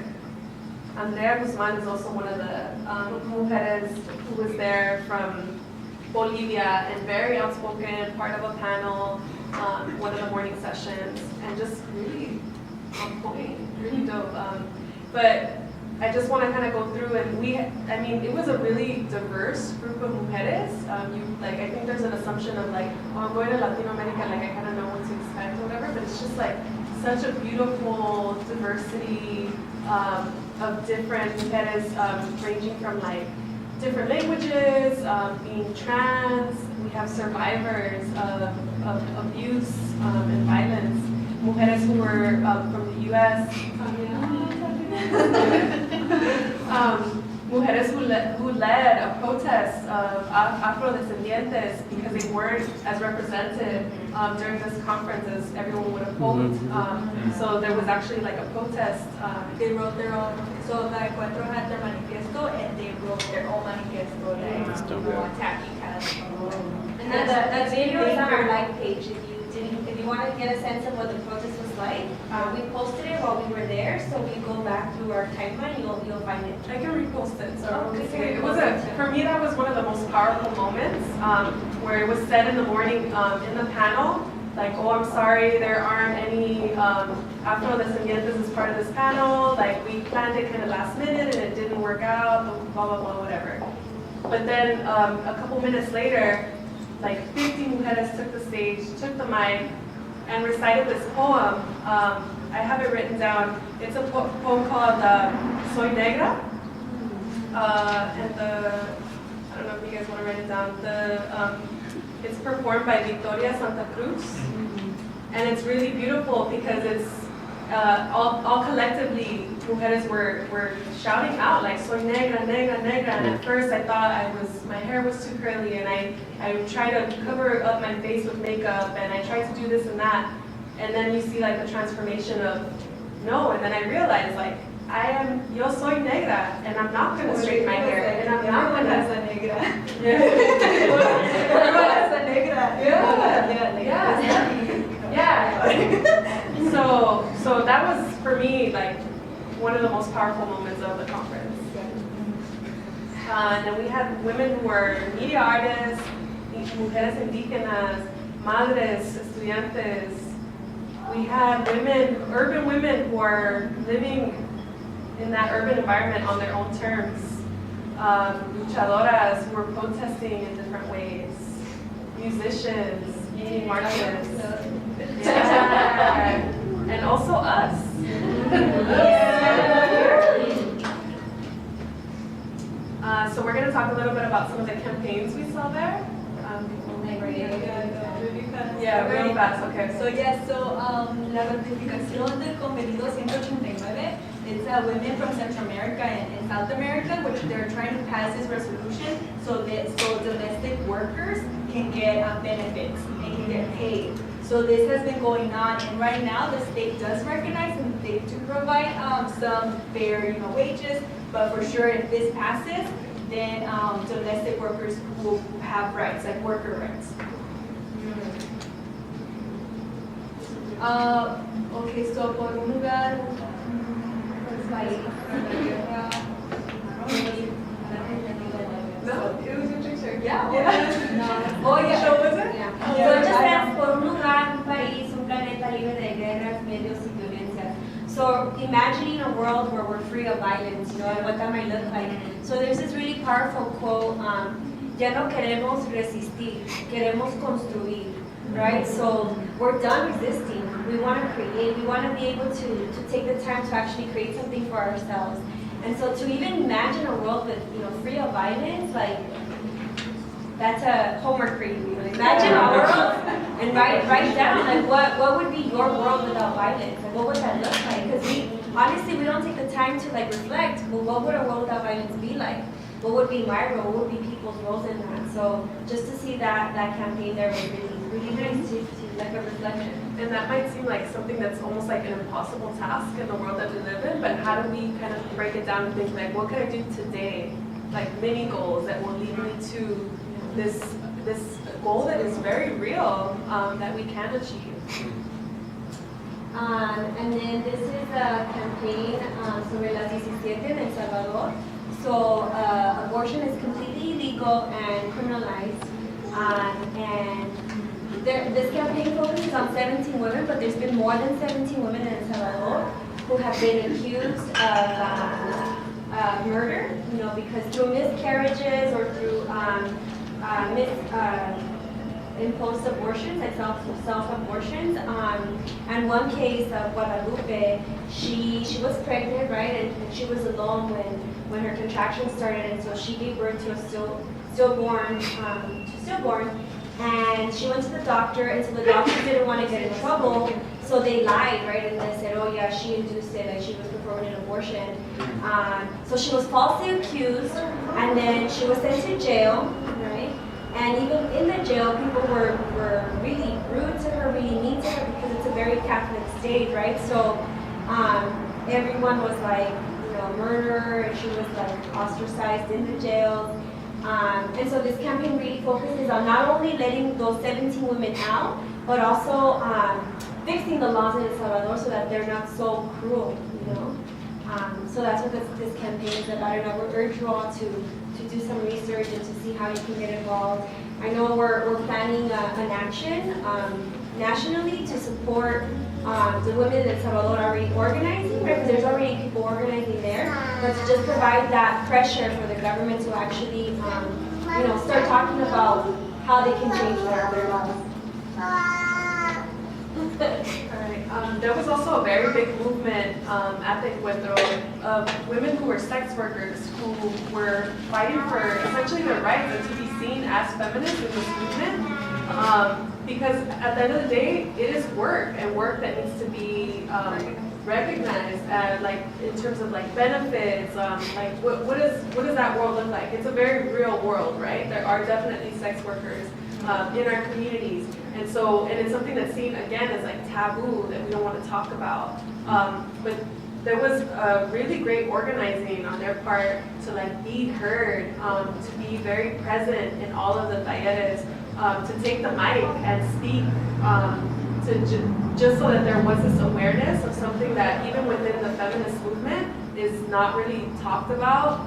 Andrea Guzman is also one of the mujeres who was there from Bolivia and very outspoken, part of a panel, one of the morning sessions, and just really on point, really dope. But I just want to kind of go through and I mean, it was a really diverse group of mujeres. I think there's an assumption of like, oh, I'm going to Latin America, like I kind of know what to expect or whatever, but it's just like such a beautiful diversity of different mujeres, ranging from like different languages, being trans. We have survivors of abuse and violence, mujeres who were from the U.S. Mujeres who led a protest of Afrodescendientes because they weren't as represented during this conference as everyone would have hoped. So there was actually like a protest. They wrote their own, so the Encuentro had their manifesto and they wrote their own manifesto, like attacking kind of. And that's video is on our live page. If you want to get a sense of what the protest was like, we posted it while we were there. So we go back through our timeline, you'll find it. I can repost it. So Okay. it was for me that was one of the most powerful moments where it was said in the morning in the panel, like, oh, I'm sorry, there aren't any Afrodescendientes as part of this panel. Like we planned it kind of last minute and it didn't work out. Blah blah blah, whatever. But then a couple minutes later, like 50 mujeres took the stage, took the mic, and recited this poem. I have it written down. It's a poem called Soy Negra. And I don't know if you guys want to write it down. It's performed by Victoria Santa Cruz. And it's really beautiful because it's all collectively, mujeres were shouting out like "Soy negra, negra, negra." And at first I thought my hair was too curly, and I tried to cover up my face with makeup, and I tried to do this and that. And then you see like the transformation of no, and then I realized like yo soy negra, and I'm not gonna straighten my hair, and I'm not gonna. Everyone has a negra. Yeah. Everyone has a negra. Yeah. So that was for me like one of the most powerful moments of the conference. And then we had women who were media artists, mujeres indígenas, madres, estudiantes. We had urban women who are living in that urban environment on their own terms. Luchadoras who were protesting in different ways. Musicians, eating marches. Yeah. And also us. So we're going to talk a little bit about some of the campaigns we saw there. Yeah, really fast, okay. So yes, la ratificación del Convenido 189, it's women from Central America and South America, which they're trying to pass this resolution so domestic workers can get benefits, they can get paid. So this has been going on, and right now the state does recognize and they do provide some fair, wages. But for sure, if this passes, then domestic workers will have rights, like worker rights. Okay, so por un lugar, No, it was your picture. Yeah. No. Oh, yeah. So was it? So it just says por un lugar, un país, un planeta. So imagining a world where we're free of violence, you know, and what that might look like. So there's this really powerful quote, ya no queremos resistir, queremos construir, right? So we're done resisting. We want to create. We want to be able to take the time to actually create something for ourselves. And so to even imagine a world with, you know, free of violence, like, that's a homework for you. You know? Imagine a world and write down, like, what would be your world without violence? And what would that look like? Because honestly, we don't take the time to, like, reflect, well, what would a world without violence be like? What would be my role? What would be people's roles in that? So just to see that campaign there was really nice to like a reflection. And that might seem like something that's almost like an impossible task in the world that we live in, but how do we kind of break it down and think, like, what can I do today? Like mini goals that will lead me to this goal that is very real, that we can achieve. And then this is a campaign sobre las 17 in El Salvador. So abortion is completely illegal and criminalized. And this campaign focuses on 17 women, but there's been more than 17 women in El Salvador who have been accused of murder, you know, because through miscarriages or through imposed abortions, like self-abortions. And one case of Guadalupe, she was pregnant, right, and she was alone when her contractions started, and so she gave birth to a stillborn, and she went to the doctor, and so the doctor didn't want to get in trouble, so they lied, right, and they said, oh yeah, she induced it, like she was performing an abortion. So she was falsely accused, and then she was sent to jail, right? And even in the jail, people were really rude to her, really mean to her, because it's a very Catholic state, right? So everyone was like, you know, murder, and she was like ostracized in the jails. And so this campaign really focuses on not only letting those 17 women out, but also fixing the laws in El Salvador so that they're not so cruel, you know? So that's what this campaign is about, and I would urge you all to do some research and to see how you can get involved. I know we're planning an action nationally to support the women in El Salvador already organizing, right? Because there's already people organizing there, but to just provide that pressure for the government to actually, you know, start talking about how they can change their laws. Alright, there was also a very big movement at the Encuentro of women who were sex workers who were fighting for essentially their rights and to be seen as feminists in this movement. Because at the end of the day, it is work, and work that needs to be recognized as, like, in terms of like benefits, like what does that world look like? It's a very real world, right? There are definitely sex workers in our communities. And so, and it's something that's seen again as like taboo that we don't want to talk about. But there was a really great organizing on their part to like be heard, to be very present in all of the talleres, to take the mic and speak, just so that there was this awareness of something that even within the feminist movement is not really talked about.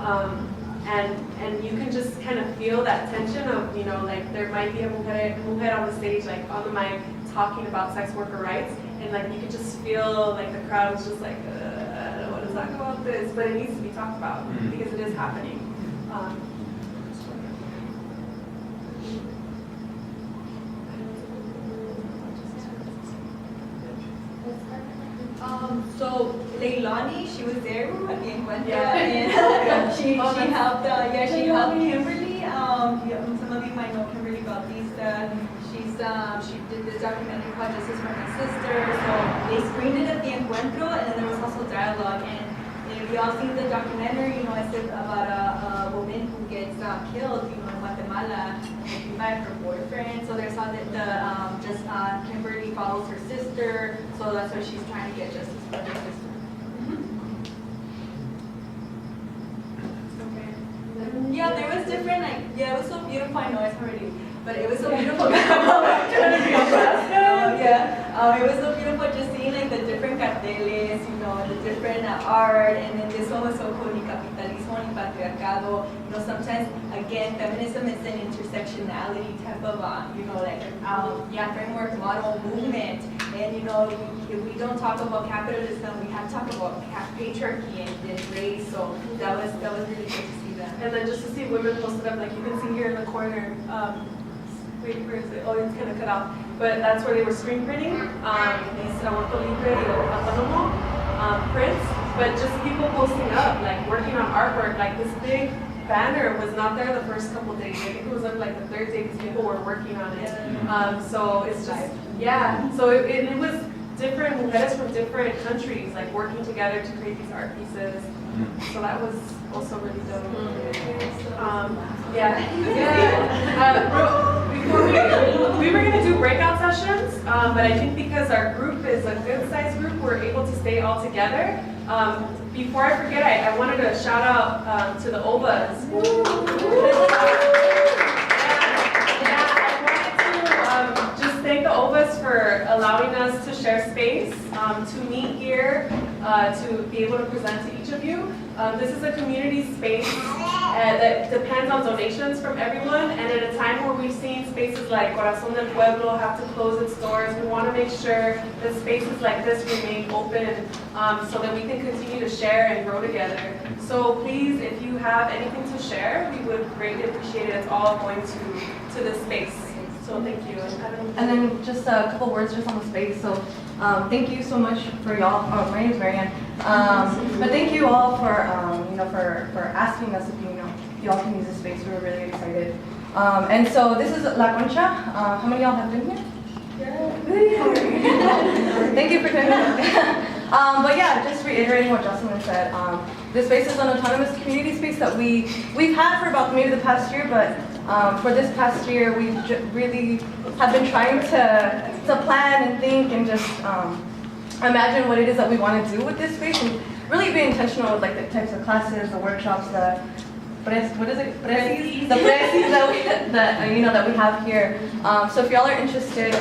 And you can just kind of feel that tension of, you know, like there might be a mujer on the stage, like on the mic, talking about sex worker rights, and like you could just feel like the crowd was just like, I don't want to talk about this, but it needs to be talked about because it is happening. So Leilani, she was there at the Encuentro, Yeah. and she helped. She helped Kimberly. Some of you might know Kimberly Bautista. She did this documentary called Justice for My Sister. So they screened it at the Encuentro, and then there was also dialogue. And if you all seen the documentary, you know, it's about a woman who gets killed, you know, in Guatemala by her boyfriend. So there's how that Kimberly follows her sister. So that's why she's trying to get justice for her sister. Yeah, there was different, like, yeah, it was so beautiful. I know it's already, but it was so beautiful. It was so beautiful just seeing like the different carteles, you know, the different art, and then this one was so cool, ni capitalismo, ni patriarcado. You know, sometimes again, feminism is an intersectionality type of, you know, like framework model movement. And you know, if we don't talk about capitalism, we have to talk about patriarchy and race. So that was really good to see that. And then just to see women posted up, like you can see here in the corner. Wait, where is it? Oh, it's kind of cut off. But that's where they were screen printing these Trabajo Libre or Autónomo prints. But just people posting up, like working on artwork, like this big banner was not there the first couple days. I think it was up like the third day because people were working on it. So it's just, yeah. So it was different mujeres from different countries, like working together to create these art pieces. So that was also really dope. Before we were gonna do breakout sessions, but I think because our group is a good sized group, we're able to stay all together. Before I forget, I wanted to shout out to the OVAs. I wanted to just thank the OVAs for allowing us to share space, to meet here, to be able to present to each of you. This is a community space that depends on donations from everyone, and at a time where we've seen spaces like Corazón del Pueblo have to close its doors, we want to make sure that spaces like this remain open so that we can continue to share and grow together. So please, if you have anything to share, we would greatly appreciate it. It's all going to this space. So thank you. And then just a couple words just on the space. So thank you so much for y'all. Oh, my name is Marianne. But thank you all for for asking us if y'all can use this space. We were really excited. And so this is La Concha. How many of y'all have been here? Thank you for coming. But yeah, just reiterating what Jocelyn said. This space is an autonomous community space that we've had for about maybe the past year, but for this past year, we really have been trying to plan and think and just imagine what it is that we want to do with this space and really be intentional with like the types of classes, the workshops, the precis that we have here. So if y'all are interested,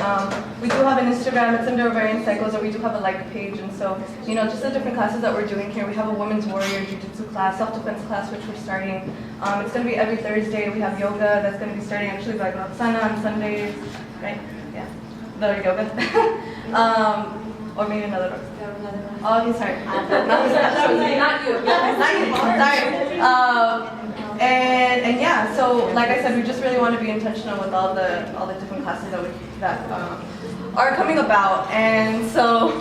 we do have an Instagram. It's under Ovarian Cycles, or we do have a like page. And so just the different classes that we're doing here. We have a women's warrior jiu-jitsu class, self-defense class, which we're starting. It's going to be every Thursday. We have yoga that's going to be starting actually by Roxana on Sundays, right? Yeah, the yoga. Or maybe another Roxana. Oh, okay, sorry. Not you. Sorry. And yeah, so like I said, we just really want to be intentional with all the different classes that are coming about. And so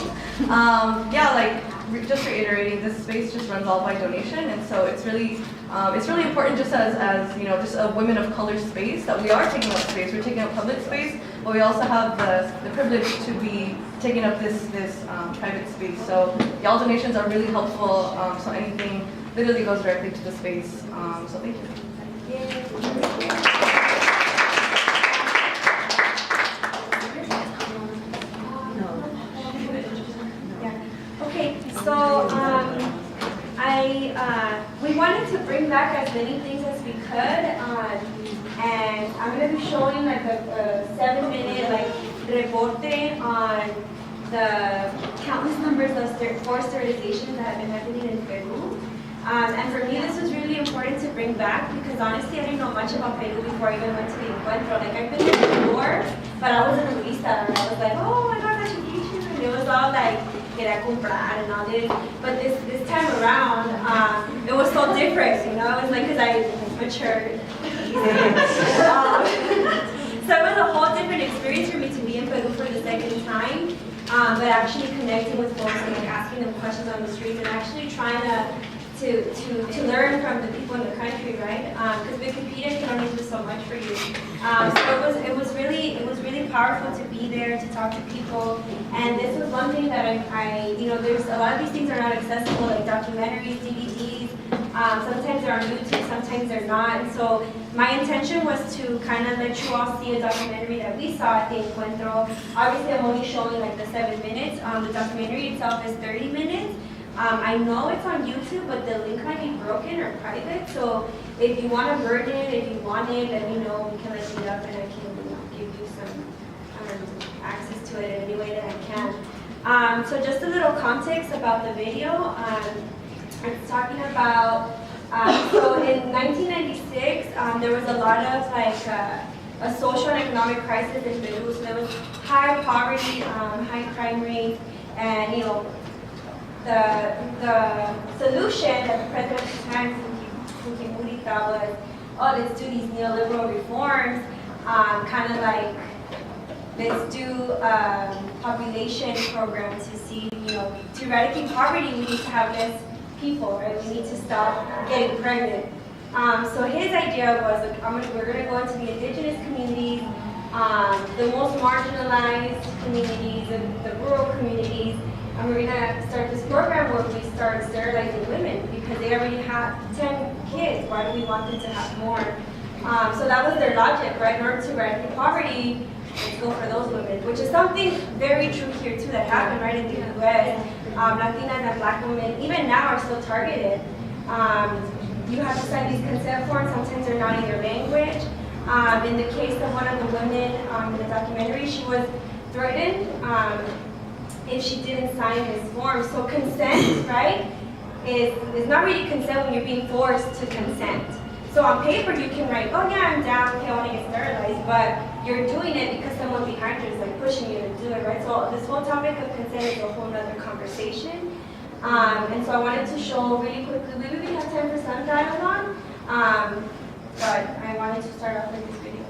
just reiterating, this space just runs all by donation, and so it's really important just as just a women of color space that we are taking up space. We're taking up public space, but we also have the privilege to be taking up this private space. So y'all donations are really helpful. So anything literally goes directly to the space. So thank you. Okay, so we wanted to bring back as many things as we could, and I'm going to be showing like a 7-minute reporte on the countless numbers of forced sterilizations that have been happening in Peru. And for me, this was really important to bring back because honestly, I didn't know much about Peru before I even went to the Encuentro. Like I've been there before, but I was in a visa and I was like, oh my God, I should teach you. And it was all like, quería comprar and all this. But this time around, it was so different, It was like, because I matured. So it was a whole different experience for me to be in Peru for the second time, but actually connecting with folks and asking them questions on the streets and actually trying to learn from the people in the country, right? Because Wikipedia can only do so much for you. So it was really powerful to be there, to talk to people. And this was one thing that I there's a lot of these things are not accessible, like documentaries, DVDs. Sometimes they're on YouTube, sometimes they're not. And so my intention was to kind of let you all see a documentary that we saw at the Encuentro. Obviously, I'm only showing like the 7 minutes. The documentary itself is 30 minutes. I know it's on YouTube, but the link might be broken or private. So if you want to burn it, if you want it, let me know. We can let it up, and I can give you some access to it in any way that I can. So just a little context about the video. It's talking about, so in 1996, there was a lot of a social and economic crisis in Peru. So there was high poverty, high crime rates, and the solution that the president at the time, Fujimori, thought was, oh, let's do these neoliberal reforms, kind of like, let's do a population program to see, to eradicate poverty, we need to have less people, right? We need to stop getting pregnant. So his idea was, we're going to go into the indigenous communities, the most marginalized communities, the rural communities, and we're going to start this program where we start sterilizing women because they already have 10 kids. Why do we want them to have more? So that was their logic, right? In order to eradicate poverty, let's go for those women, which is something very true here too that happened right in the U.S. Latinas and Black women, even now, are still targeted. You have to sign these consent forms. Sometimes they're not in your language. In the case of one of the women in the documentary, she was threatened if she didn't sign this form. So consent, right, is not really consent when you're being forced to consent. So on paper, you can write, oh yeah, I'm down, okay, I want to get sterilized, but you're doing it because someone behind you is like pushing you to do it, right? So this whole topic of consent is a whole other conversation. And so I wanted to show really quickly, we really have time for some dialogue, but I wanted to start off with this video.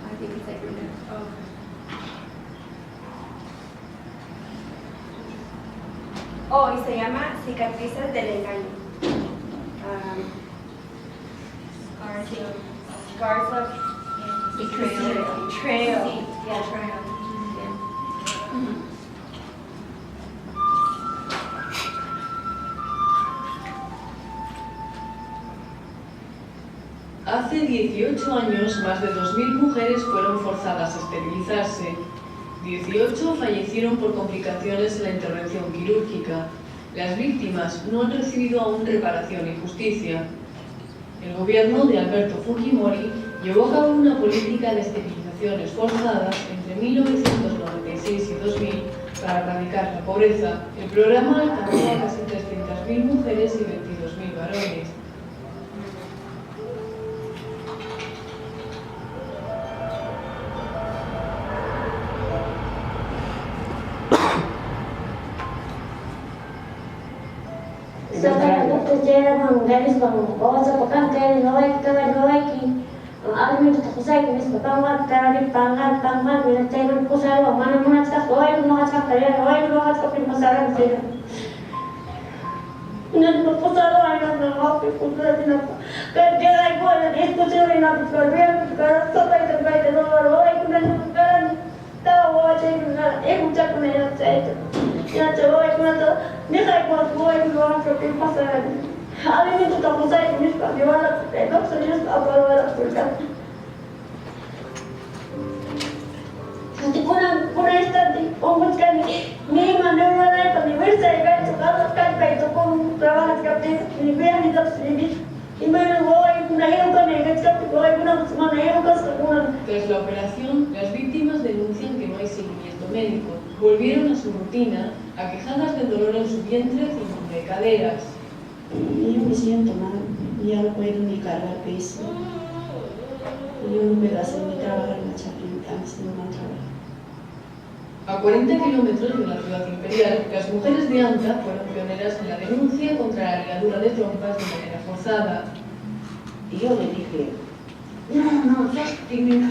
I think it's like reading. Oh. Oh, y se llama Cicatrices del Engaño. Scars of betrayal. Betrayal. Yeah, betrayal. Hace 18 años, más de 2.000 mujeres fueron forzadas a esterilizarse. 18 fallecieron por complicaciones en la intervención quirúrgica. Las víctimas no han recibido aún reparación y justicia. El gobierno de Alberto Fujimori llevó a cabo una política de esterilizaciones forzadas entre 1996 y 2000 para erradicar la pobreza. El programa alcanzó a casi 300.000 mujeres y 22.000 varones. garis bang bawa sa pagkakay naway kaway naway ki ang alam ito takusay kinis papangat karami pangat binatayron ko sa mana mga sa kaway mga sa kaya naway mga sa pinmasaran sila nan po sa ay na happy po sa din ako kaya ay ko na isko sila na problema para sa tayo tayo na naway ko na kan tawa siya na mucha ko na sa ito ya tawa ko na to ni kay ko mga sa pinmasaran Alam itu tak usah ini sebab dia orang tengok serius apa orang sudah. Nanti kurang istirahat, orang kami ni mana orang kami bersama kan kan baik tu pun perawat kami ini biar ni tak sedih. Email hoy una época negativa hoy una semana época según. Tras la operación, las víctimas denuncian que no hay seguimiento médico. Volvieron a su rutina, aquejadas de dolor en su vientre y de caderas. Yo me siento mal, ya no puedo ni cargar peso. Yo no me da ni trabajar en la chapita, si no me trabajo. A 40 kilómetros de la ciudad imperial, las mujeres de Anta fueron pioneras en la denuncia contra la ligadura de trompas de manera forzada. Y yo le dije, no, sostenible,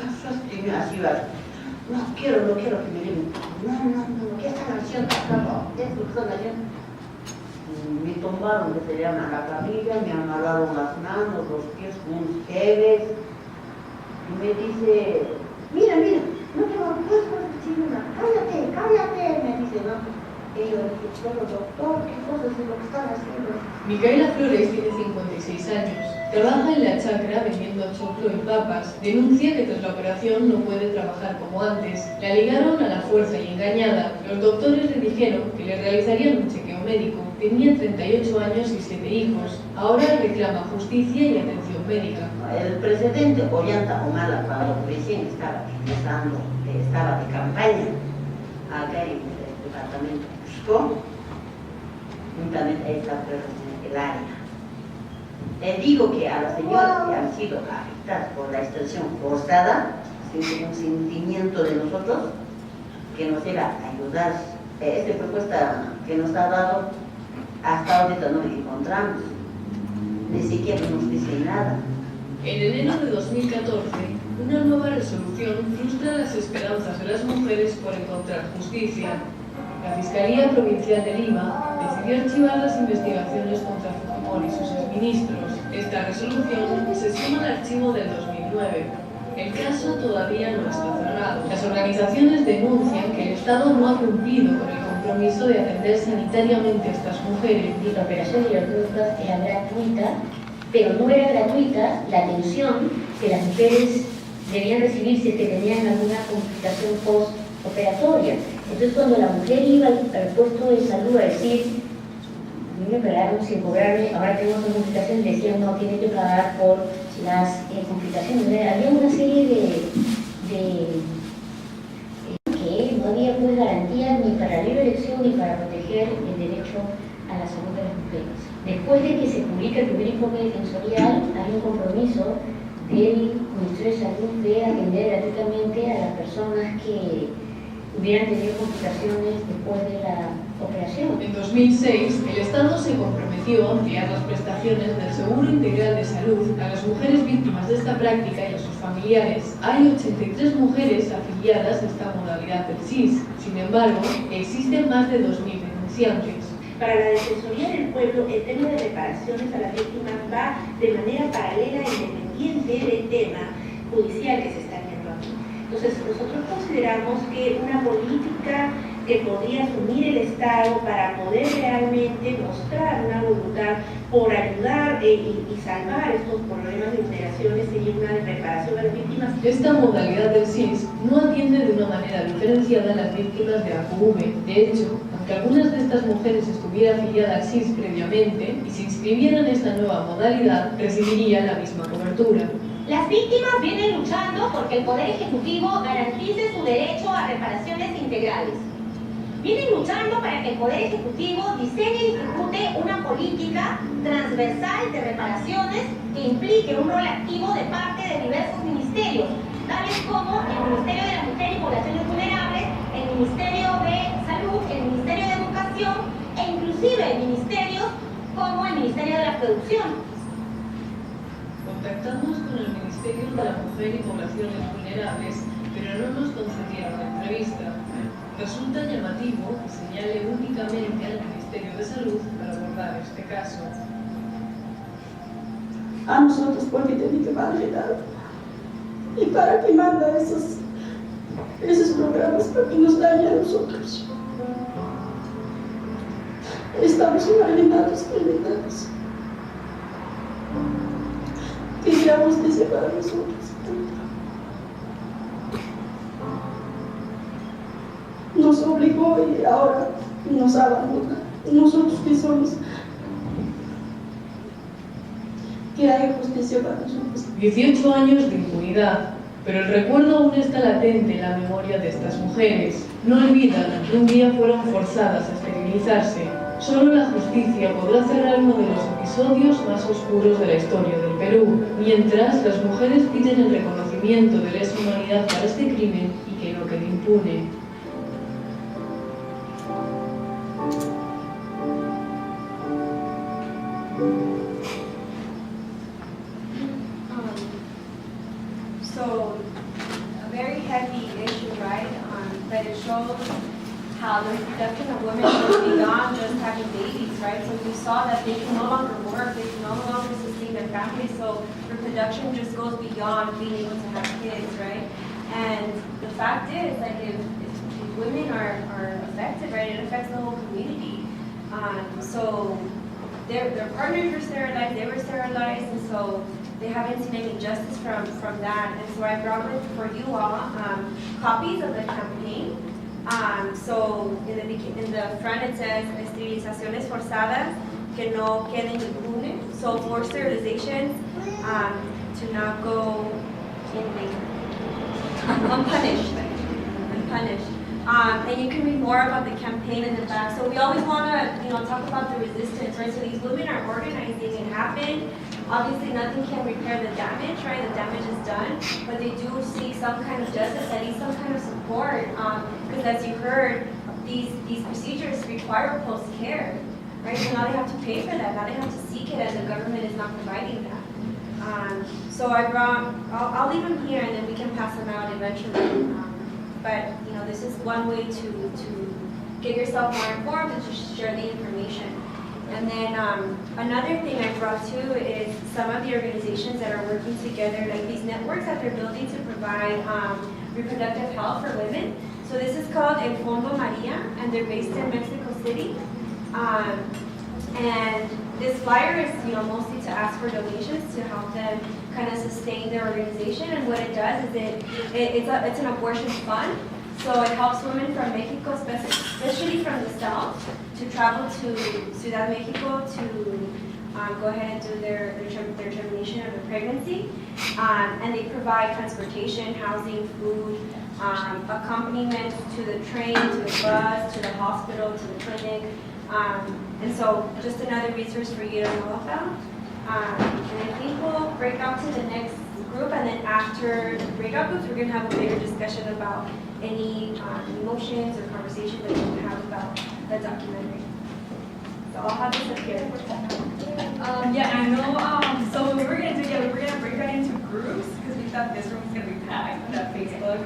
así va. No quiero que me den. No, ¿qué están haciendo? ¿Qué están haciendo? Me tumbaron, que se llama la camilla, me amarraron las manos, los pies con unos geles, y me dice, mira, no te golpees con la señora, cállate, me dice, no. Y yo dije, pero doctor, ¿qué cosas es lo que están haciendo? Micaela Flores tiene 56 años, trabaja en la chacra vendiendo choclo y papas, denuncia que tras la operación no puede trabajar como antes. La ligaron a la fuerza y engañada, los doctores le dijeron que le realizarían un chequeo médico. Tenía 38 años y 7 hijos. Ahora reclama justicia y atención médica. El presidente Ollanta Humala, cuando recién estaba empezando, estaba de campaña acá en departamento buscó juntamente esta el área. Les digo que a las señoras que han sido afectadas por la extensión forzada, sienten un sentimiento de nosotros que nos iba a ayudar. Esta propuesta que nos ha dado, hasta ahorita no la encontramos, ni siquiera nos dice nada. En enero de 2014, una nueva resolución frustra las esperanzas de las mujeres por encontrar justicia. La Fiscalía Provincial de Lima decidió archivar las investigaciones contra Fujimori y sus exministros. Esta resolución se suma al archivo del 2009. El caso todavía no está cerrado. Las organizaciones denuncian que el Estado no ha cumplido con el compromiso de atender sanitariamente a estas mujeres. Y la operación de las era gratuita, pero no era gratuita la atención que las mujeres debían recibir si es que tenían alguna complicación postoperatoria. Entonces, cuando la mujer iba al puesto de salud a decir, a mí me operaron sin cobrarme, ahora tengo otra complicación, decían, no, tiene que pagar por las complicaciones. Había una serie que no había pues garantías ni para la libre elección ni para proteger el derecho a la salud de las mujeres. Después de que se publica el primer informe defensorial, hay un compromiso del Ministerio de Salud de atender gratuitamente a las personas que hubieran tenido complicaciones después de la operación. En 2006, el Estado se comprometió a ampliar las prestaciones del Seguro Integral de Salud a las mujeres víctimas de esta práctica y a sus familiares. Hay 83 mujeres afiliadas a esta modalidad del SIS. Sin embargo, existen más de 2.000 denunciantes. Para la Defensoría del Pueblo, el tema de reparaciones a las víctimas va de manera paralela e independiente del tema judicial que se está viendo aquí. Entonces, nosotros consideramos que una política que podría asumir el Estado para poder realmente mostrar una voluntad por ayudar y salvar estos problemas de vulneraciones sería una de reparación a las víctimas. Esta modalidad del SIS no atiende de una manera diferenciada a las víctimas de AQV. De hecho, aunque algunas de estas mujeres estuvieran afiliadas al SIS previamente y se inscribieran en esta nueva modalidad, recibirían la misma cobertura. Las víctimas vienen luchando porque el Poder Ejecutivo garantice su derecho a reparaciones integrales. Vienen luchando para que el Poder Ejecutivo diseñe y ejecute una política transversal de reparaciones que implique un rol activo de parte de diversos ministerios, tales como el Ministerio de la Mujer y Poblaciones Vulnerables, el Ministerio de Salud, el Ministerio de Educación e inclusive ministerios como el Ministerio de la Producción. Contactamos con el Ministerio de la Mujer y Poblaciones Vulnerables, pero no nos concedieron la entrevista. Resulta llamativo que señale únicamente al Ministerio de Salud para abordar este caso. A nosotros porque tienen que manejar. ¿Y para qué manda esos programas? Porque nos daña a nosotros. Estamos marginados, limitados. Quería justicia para nosotros. Nos obligó y ahora nos abandona. Nosotros que somos, que haya justicia para nosotros. 18 años de impunidad, pero el recuerdo aún está latente en la memoria de estas mujeres. No olvidan que un día fueron forzadas a esterilizarse. Solo la justicia podrá cerrar uno de los episodios más oscuros de la historia del Perú, mientras las mujeres piden el reconocimiento de lesa humanidad para este crimen y que no quede impune. So, a very heavy issue, right? But it shows how the reproduction of women goes beyond just having babies, right? So we saw that they can no longer work, they can no longer sustain their families, so reproduction just goes beyond being able to have kids, right? And the fact is, like, if women are affected, right, it affects the whole community. So their partners were sterilized, they were sterilized, and so they haven't seen any justice from that. And so I brought with for you all copies of the campaign. So in the front it says esterilizaciones forzadas que no queden impunes. So forced sterilizations to not go unpunished. And you can read more about the campaign in the back. So we always want to, talk about the resistance, right? So these women are organizing. It happened. Obviously, nothing can repair the damage, right? The damage is done, but they do seek some kind of justice, at least some kind of support. Because as you heard, these procedures require post-care, right? So now they have to pay for that. Now they have to seek it, and the government is not providing that. So I'll leave them here, and then we can pass them out eventually. But this is one way to get yourself more informed and to share the information. And then another thing I brought too is some of the organizations that are working together, like these networks that they're building to provide reproductive health for women. So this is called El Fondo Maria, and they're based in Mexico City. And this flyer is, mostly to ask for donations to help them kind of sustain their organization. And what it does is it's an abortion fund. So it helps women from Mexico, especially from the south, to travel to Ciudad Mexico to go ahead and do their termination of the pregnancy. And they provide transportation, housing, food, accompaniment to the train, to the bus, to the hospital, to the clinic. And so just another resource for you to know about. And I think we'll break out to the next group, and then after the breakout groups, we're going to have a bigger discussion about any emotions or conversations that you can have about the documentary. So I'll have this up here. Yeah, I know. So what we were going to do, we were going to break that into groups because we thought this room was going to be packed on that Facebook.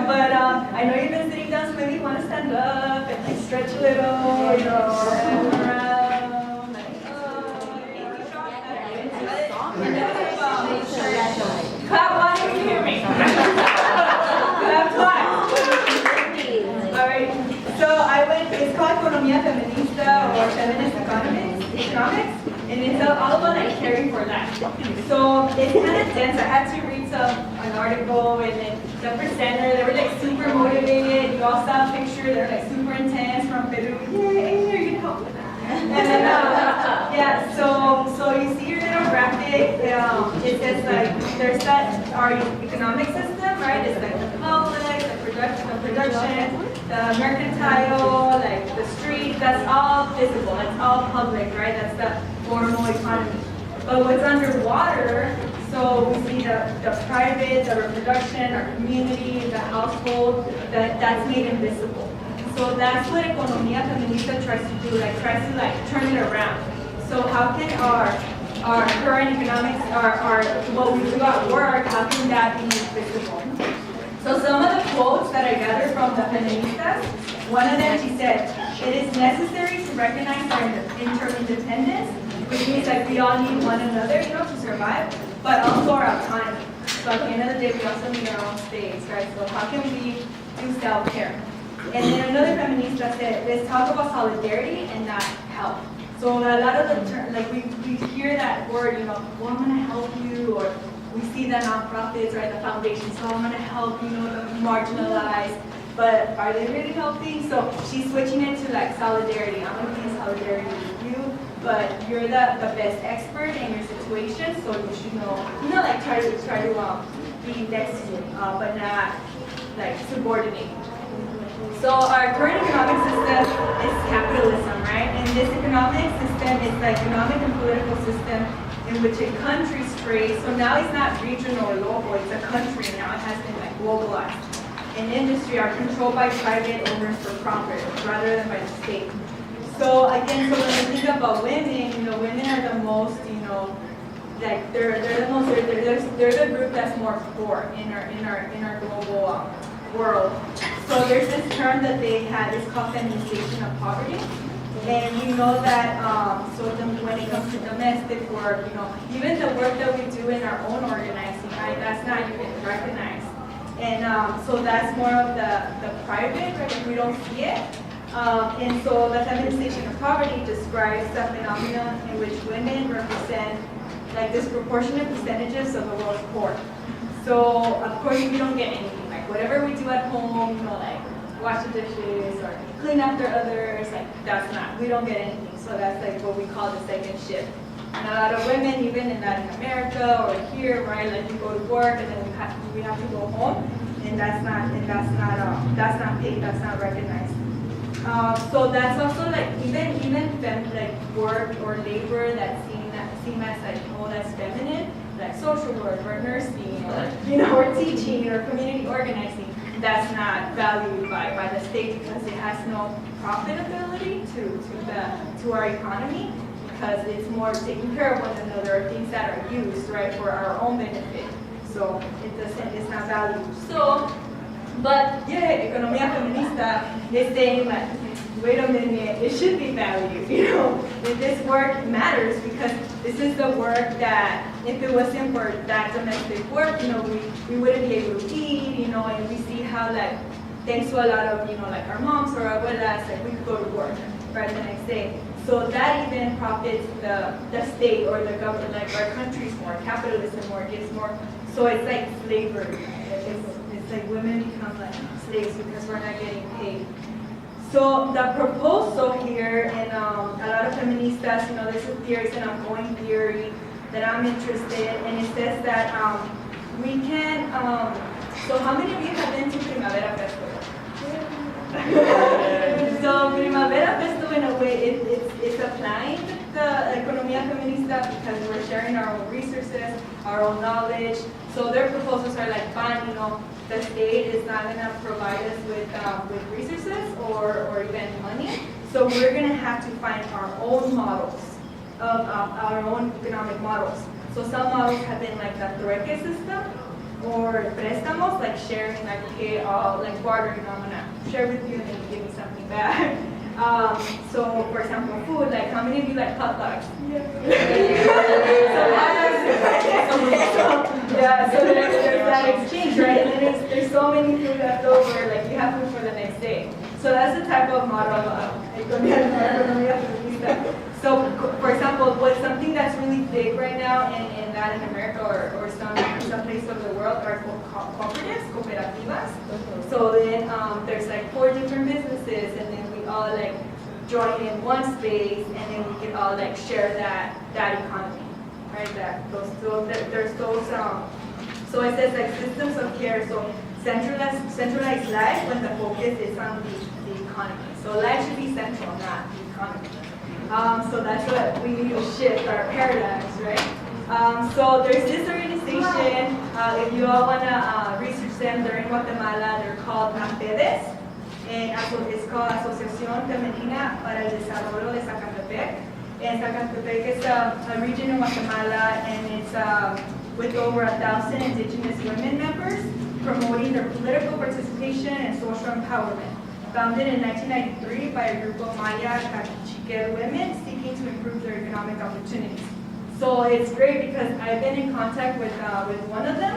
But I know you've been sitting down, so maybe you want to stand up and stretch a little, move around, clap once if you hear me. Clap twice. Alright, so I went, it's called Economía Feminista or Feminist Economics, and it's all about like caring for life. So it's kind of dense. I had to read an article, and then the presenter, they were like super motivated. You all saw a picture, they're like super intense from Peru. Yay, are you gonna help with that? And then, yeah, so you see your little graphic, it says like, there's our economic system, right? It's like the public, the production, the mercantile, like the street, that's all visible, that's all public, right? That's the formal economy. But what's underwater, so we see the private, the reproduction, our community, the household, that's made invisible. So that's what Economía Feminista tries to do, tries to turn it around. So how can our current economics, our what we do at work, how can that be visible? So some of the quotes that I gathered from the feministas, one of them, she said, it is necessary to recognize our interdependence, which means like we all need one another, to survive, but also our autonomy. So at the end of the day, we also need our own space, right? So how can we do self-care? And then another feminista said, let's talk about solidarity and not help. So a lot of the term, we hear that word, well, I'm going to help you, or we see the nonprofits, right, the foundations, so I'm going to help, the marginalized, but are they really helping? So she's switching it to solidarity. I'm going to be in solidarity with you, but you're the best expert in your situation, so you should know, try to be next to you, but not subordinate. So our current economic system is capitalism, right? And this economic system is the economic and political system in which a country's trade, so now it's not regional or local, it's a country now, it has been globalized. And industry are controlled by private owners for profit rather than by the state. So again, so when we think about women, women are the most, they're the group that's more poor in our global world. So there's this term that they had, it's called feminization of poverty. And we know that, when it comes to domestic work, even the work that we do in our own organizing, right, that's not even recognized. And so that's more of the private, right, we don't see it. And so the feminization of poverty describes the phenomenon in which women represent disproportionate percentages of the world's poor. So of course we don't get anything. Whatever we do at home, wash the dishes or clean after others, we don't get anything. So that's what we call the second shift. And a lot of women, even in Latin America or here, right, like you go to work and then we have to go home, and that's not paid, that's not recognized. So that's also like even like work or labor that's seen as like, oh, that's feminine, like social work or nursing or or teaching or community organizing. That's not valued by the state because it has no profitability to our economy, because it's more taking care of one another, things that are used, right, for our own benefit. So it's not valued. So, but yeah, Economía Feminista is saying like, wait a minute, it should be valued, If this work matters, because this is the work that, if it wasn't for that domestic work, we wouldn't be able to eat, and we see how, like, thanks to a lot of, like our moms or our abuelas, like we could go to work, right, the next day. So that even profits the state or the government, like our countries more, capitalism more, gives more. So it's like slavery. It's like women become like slaves because we're not getting paid. So the proposal here, and a lot of feministas, this is theory, it's an ongoing theory that I'm interested in, and it says that we can, so how many of you have been to Primavera Festival? So Primavera Festival, in a way, it's applying the Economía Feminista because we're sharing our own resources, our own knowledge. So their proposals are like, fine, the state is not going to provide us with resources or even money. So we're going to have to find our own models of our own economic models. So some models have been like the trueque system or préstamos, like sharing, like, okay, like bartering, I'm going to share with you and then you give me something back. So for example, food, like how many of you like hot dogs? So there's that exchange, right? And then there's so many food left over, like you have food for the next day. So that's the type of model of economía feminista. So for example, what's something that's really big right now in Latin America or some place of the world are cooperatives, cooperativas. So then there's like 4 different businesses, and then we all like join in one space, and then we can all like share that economy, right? There's those. So it says like systems of care. So centralized life when the focus is on the economy. So life should be central, not the economy. So that's what we need to shift our paradigms, right? So there's this organization, if you all want to research them, they're in Guatemala, they're called AFEDES, and it's called Asociación Femenina para el Desarrollo de Zacatepec. And Zacatepec is a region in Guatemala, and it's with over 1,000 indigenous women members promoting their political participation and social empowerment. Founded in 1993 by a group of Maya Cachiquel women seeking to improve their economic opportunities. So it's great because I've been in contact with one of them.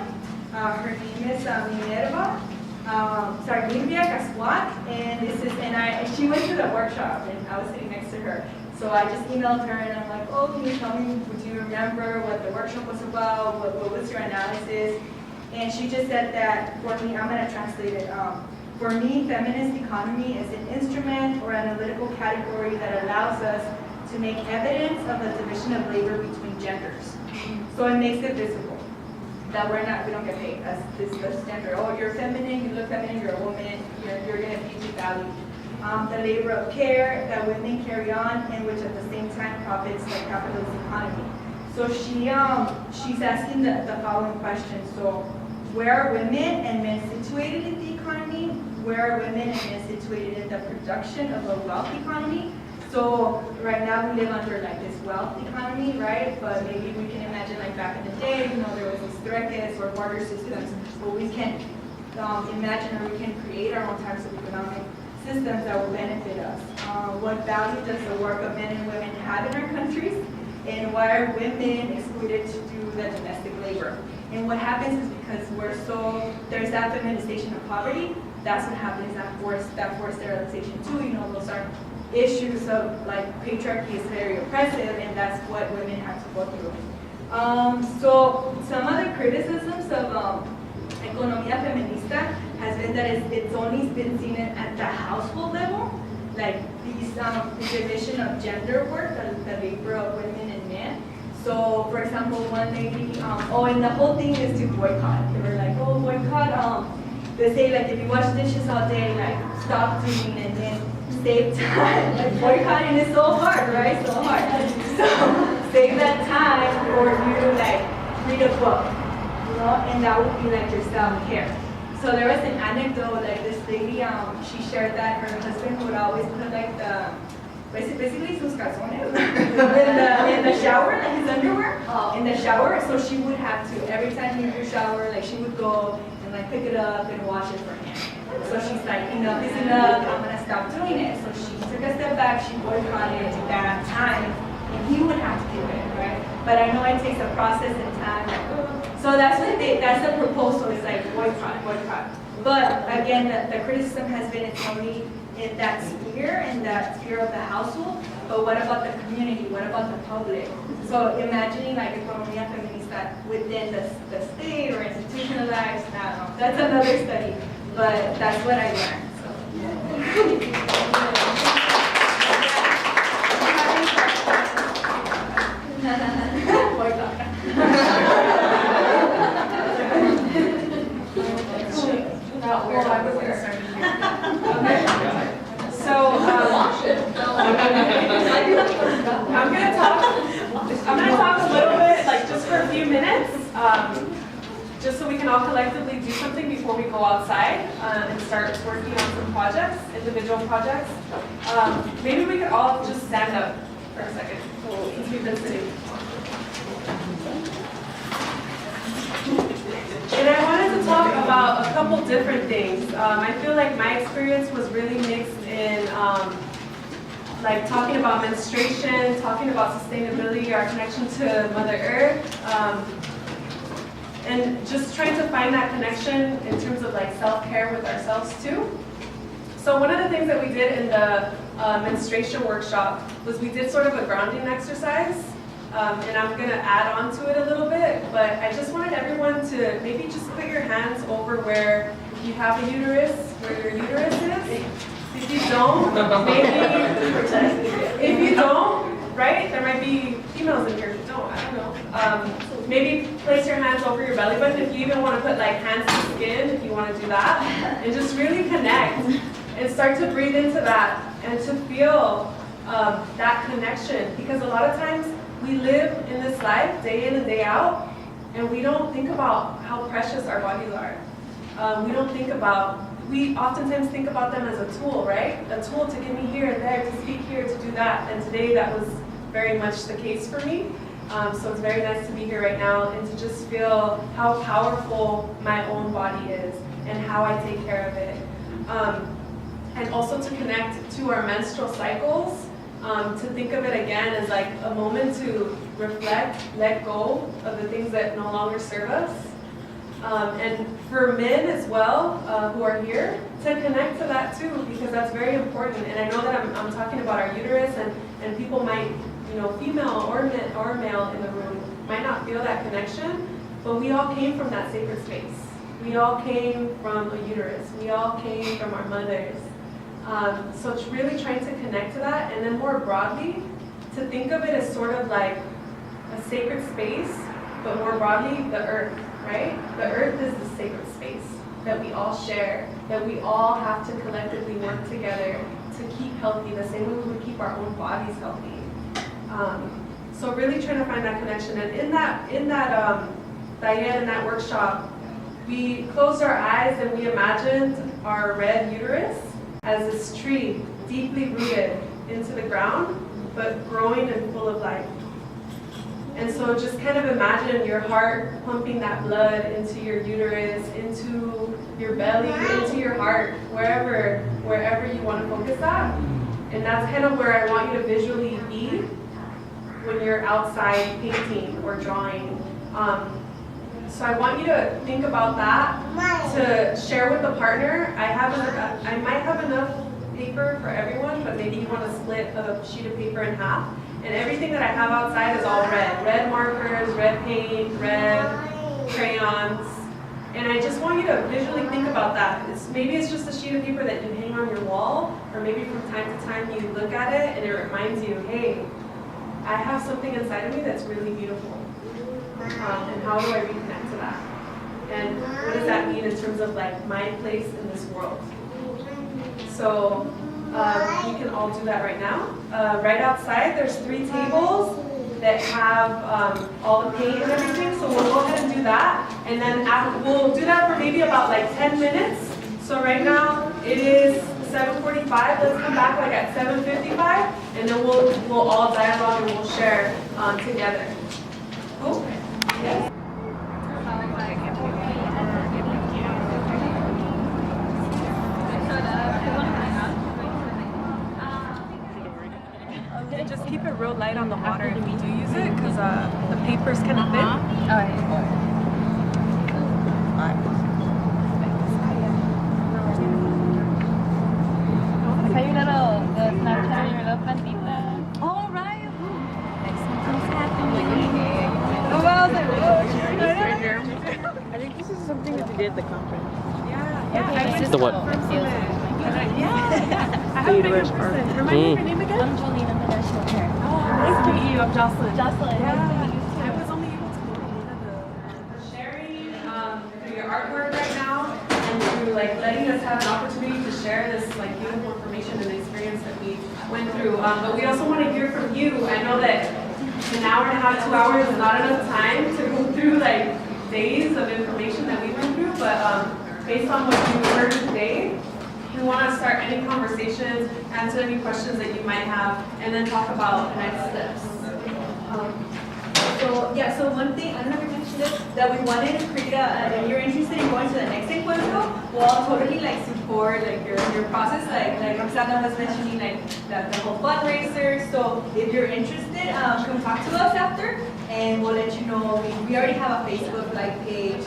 Her name is Minerva Sargivia Casquat, and she went to the workshop, and I was sitting next to her. So I just emailed her, and I'm like, oh, can you tell me, would you remember what the workshop was about? What was your analysis? And she just said that, for me, I'm going to translate it. For me, feminist economy is an instrument or analytical category that allows us to make evidence of the division of labor between genders. So it makes it visible that we don't get paid as this standard. Oh, you're feminine, you look feminine, you're a woman, you're going to be valued. The labor of care that women carry on, and which at the same time profits the capitalist economy. So she's asking the following question. So where are women and men situated in the economy? Where are women and men situated in the production of a wealth economy? So right now we live under like this wealth economy, right? But maybe we can imagine like back in the day, there was these trueques or barter systems, but we can imagine or we can create our own types of economic systems that will benefit us. What value does the work of men and women have in our countries? And why are women excluded to do the domestic labor? And what happens is because there's that feminization of poverty, that's what happens, that forced sterilization too. Those are issues of like patriarchy is very oppressive, and that's what women have to go through. So some other criticisms of Economía Feminista has been that it's only been seen at the household level, like the division of gender work, the labor of women and men. So, for example, one lady, and the whole thing is to boycott. They were like, oh, boycott, they say like if you wash dishes all day, like stop doing it and then save time. Like boycotting is so hard, right? So hard. So save that time for you to like read a book, you know, and that would be like your self-care. So there was an anecdote, like this lady, she shared that her husband would always put like the, basically sus calzones in the shower, like his underwear, in the shower. So she would have to, every time he would shower, like she would go and like pick it up and wash it for him. So she's like, enough is enough, I'm gonna stop doing it. So she took a step back, she boycotted that time, and he would have to do it, right? But I know it takes a process and time. So that's what that's the proposal, is like boycott. But again, the criticism has been it's only in that sphere of the household, but what about the community? What about the public? So imagining like economía feminista within the state or institutionalized, I don't know, that's another study, but that's what I learned. I'm gonna talk a little bit, like just for a few minutes, just so we can all collectively do something before we go outside and start working on some projects, individual projects. Maybe we could all just stand up for a second, since we've been sitting. And I wanted to talk about a couple different things. I feel like my experience was really mixed in like talking about menstruation, talking about sustainability, our connection to Mother Earth, and just trying to find that connection in terms of like self-care with ourselves too. So one of the things that we did in the menstruation workshop was we did sort of a grounding exercise, and I'm gonna add on to it a little bit, but I just wanted everyone to maybe just put your hands over where you have a uterus, where your uterus is. If you don't, maybe, if you don't, right, there might be females in here who don't, I don't know. Maybe place your hands over your belly button if you even want to put like hands to skin, if you want to do that, and just really connect and start to breathe into that and to feel that connection, because a lot of times we live in this life day in and day out, and we don't think about how precious our bodies are. We oftentimes think about them as a tool, right? A tool to get me here and there, to speak here, to do that. And today that was very much the case for me. So it's very nice to be here right now and to just feel how powerful my own body is and how I take care of it. And also to connect to our menstrual cycles, to think of it again as like a moment to reflect, let go of the things that no longer serve us. And for men as well, who are here, to connect to that too, because that's very important. And I know that I'm talking about our uterus, and people might, female or male in the room, might not feel that connection, but we all came from that sacred space. We all came from a uterus. We all came from our mothers. So it's really trying to connect to that, and then more broadly, to think of it as sort of like a sacred space, but more broadly, the earth. Right? The earth is the sacred space that we all share, that we all have to collectively work together to keep healthy, the same way we would keep our own bodies healthy. So really trying to find that connection. And in that workshop, we closed our eyes and we imagined our red uterus as this tree deeply rooted into the ground, but growing and full of life. And so just kind of imagine your heart pumping that blood into your uterus, into your belly, into your heart, wherever you want to focus that. And that's kind of where I want you to visually be when you're outside painting or drawing. So I want you to think about that, to share with the partner. I might have enough paper for everyone, but maybe you want to split a sheet of paper in half. And everything that I have outside is all red. Red markers, red paint, red crayons. And I just want you to visually think about that. Maybe it's just a sheet of paper that you hang on your wall, or maybe from time to time you look at it and it reminds you, hey, I have something inside of me that's really beautiful. And how do I reconnect to that? And what does that mean in terms of like my place in this world? So you can all do that right now. Right outside, there's 3 tables that have all the paint and everything. So we'll go ahead and do that. And then we'll do that for maybe about like 10 minutes. So right now it is 7:45. Let's come back like at 7:55, and then we'll all dialogue and we'll share together. Cool? Yes. Just keep it real light on the water if we do use it, because the paper's kind of thin. Hay una de Snapchat y una plantita. Oh, right. Oh, wow. I think this is something that we did at the conference. Yeah. The what? I have a bigger person. Remind me of your name again? I'm Jolene, I'm the national chair. Nice to meet you. I'm Jocelyn. Jocelyn. Yeah. I was only able to go to the sharing through your artwork right now, and through like letting us have an opportunity to share this like beautiful information and experience that we went through. But we also want to hear from you. I know that an hour and a half, 2 hours is not enough time to go through like days of information that we went through, but based on what you heard today, we want to start any conversations, answer any questions that you might have, and then talk about next steps. So one thing, I don't know if you mentioned this, that we wanted to create if you're interested in going to the next Encuentro, we'll totally like support like your process, like Roxana was mentioning, like the whole fundraiser. So if you're interested, come talk to us after, and we'll let you know. We already have a Facebook like page.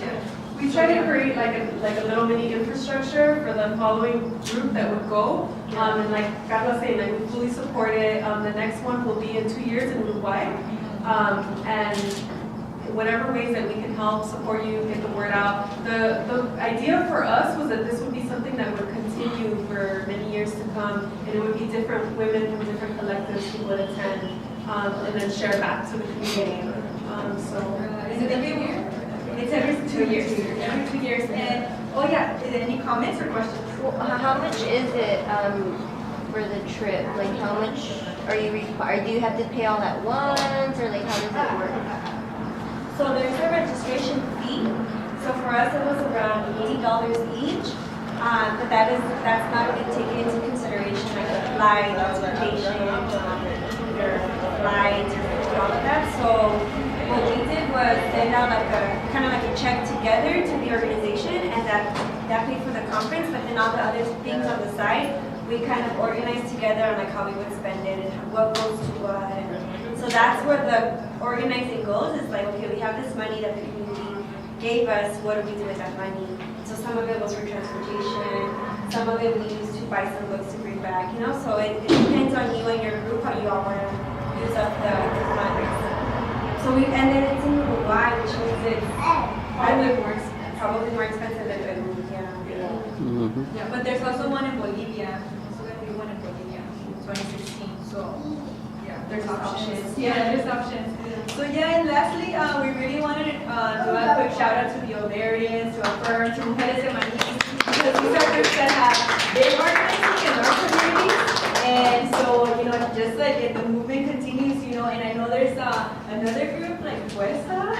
We try to create like a little mini infrastructure for the following group that would go. And like God was saying, like we fully support it. The next one will be in 2 years in Uruguay. And whatever ways that we can help support you, get the word out. The idea for us was that this would be something that would continue for many years to come, and it would be different women from different collectives who would attend and then share back to the community. Is it every year? It's every 2 years. Every 2 years. And oh yeah, is there any comments or questions? Well, how much is it for the trip? Like how much are you required? Do you have to pay all at once, or like how does it work? So there's a registration fee. So for us it was around $80 each. But that's not even taken into consideration like the flight, transportation, your flights, all of that. So what we did was send out like a check together to the organization, and that paid for the conference, but then all the other things on the side we kind of organized together on like how we would spend it and what goes to what. And so that's where the organizing goes. Is like, okay, we have this money that the community gave us, what do we do with that money? So some of it was for transportation, some of it we used to buy some books to bring back, you know, so it depends on you and your group how you all want to use up the funds. So and then it's in Uruguay, which means it's probably more expensive than Peru. Yeah, but there's also one in Bolivia. So we have one in Bolivia in 2016. So yeah, there's options. Yeah, there's options. So yeah, and lastly, we really wanted to do a quick shout out to the Ovarians, to Affirm, to Mujeres Feministas, because these are groups that have been organizing in our communities. And so, you know, just like if the movement continues, you know, and I know there's another group like Fuerza,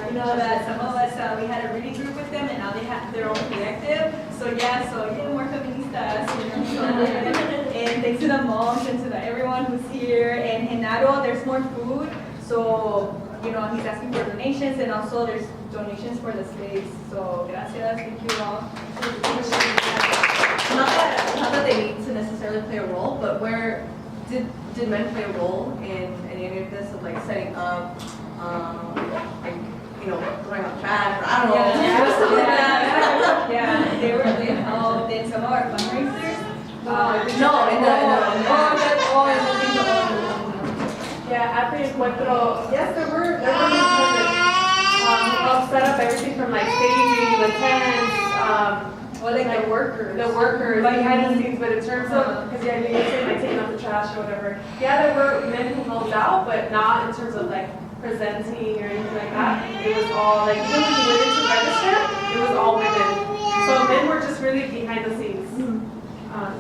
you know, that some of us, we had a reading group with them, and now they have their own collective. So yeah, more feministas, you know, and thanks to the moms and to everyone who's here. And Genaro, there's more food, so, you know, he's asking for donations, and also there's donations for the space. So gracias, thank you all. Not that they need to necessarily play a role, but where did men play a role in any of this, of like setting up, like, you know, throwing out trash, or I don't know. Yeah, they were involved in some of our fundraisers. At the Encuentro, yes, there were help set up everything from like staging, the tents, Or like the workers. behind the scenes, but in terms of, because yeah, you're saying like taking out the trash. trash or whatever. Yeah, there were men who helped out, but not in terms of like presenting or anything like that. It was all like, even when you went into register, it was all women. So men were just really behind the scenes,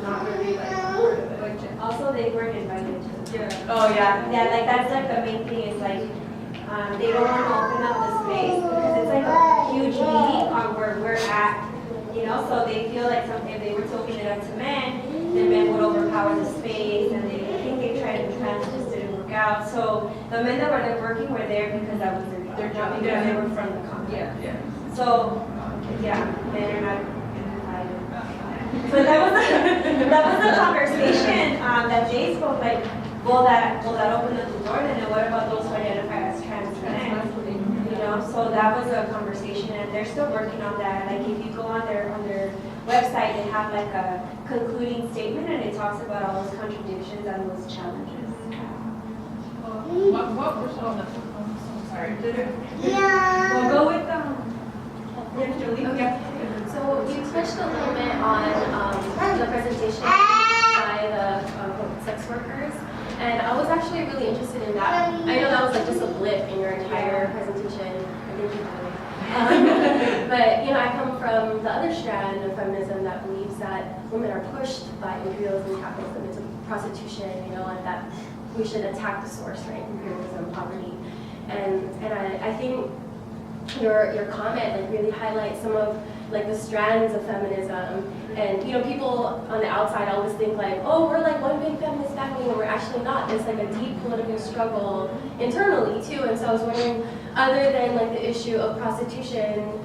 not really like part of it. Also, they weren't invited to. Yeah. Oh yeah. Yeah, like that's like the main thing is like, they don't want to open up the space because it's like a huge meeting on where we're at, you know, so they feel like if they were to open it up to men, then men would overpower the space, and I think they tried to trans, it just didn't work out. So the men that were there working were there because that was their job, because they were from the company. Yeah. So, yeah, men are not invited. So that was the conversation that Jay spoke, like, will that open the door? And then what about those who identify as trans men? You know, so that was a conversation, and they're still working on that. Like if you go on their website, they have like a concluding statement, and it talks about all those contradictions and those challenges. What was on the? Sorry. We'll go with Julie. Okay. So you touched a little bit on the presentation by the sex workers, and I was actually really interested in that. I know that was like just a blip in your entire presentation. Thank you, but you know, I come from the other strand of feminism that believes that women are pushed by imperialism, capitalism into prostitution. You know, and that we should attack the source, right? Imperialism, poverty, and I think your comment like really highlights some of like the strands of feminism. And you know, people on the outside always think like, oh, we're like one big feminist family, and we're actually not. There's like a deep political struggle internally too. And so I was wondering, other than like the issue of prostitution,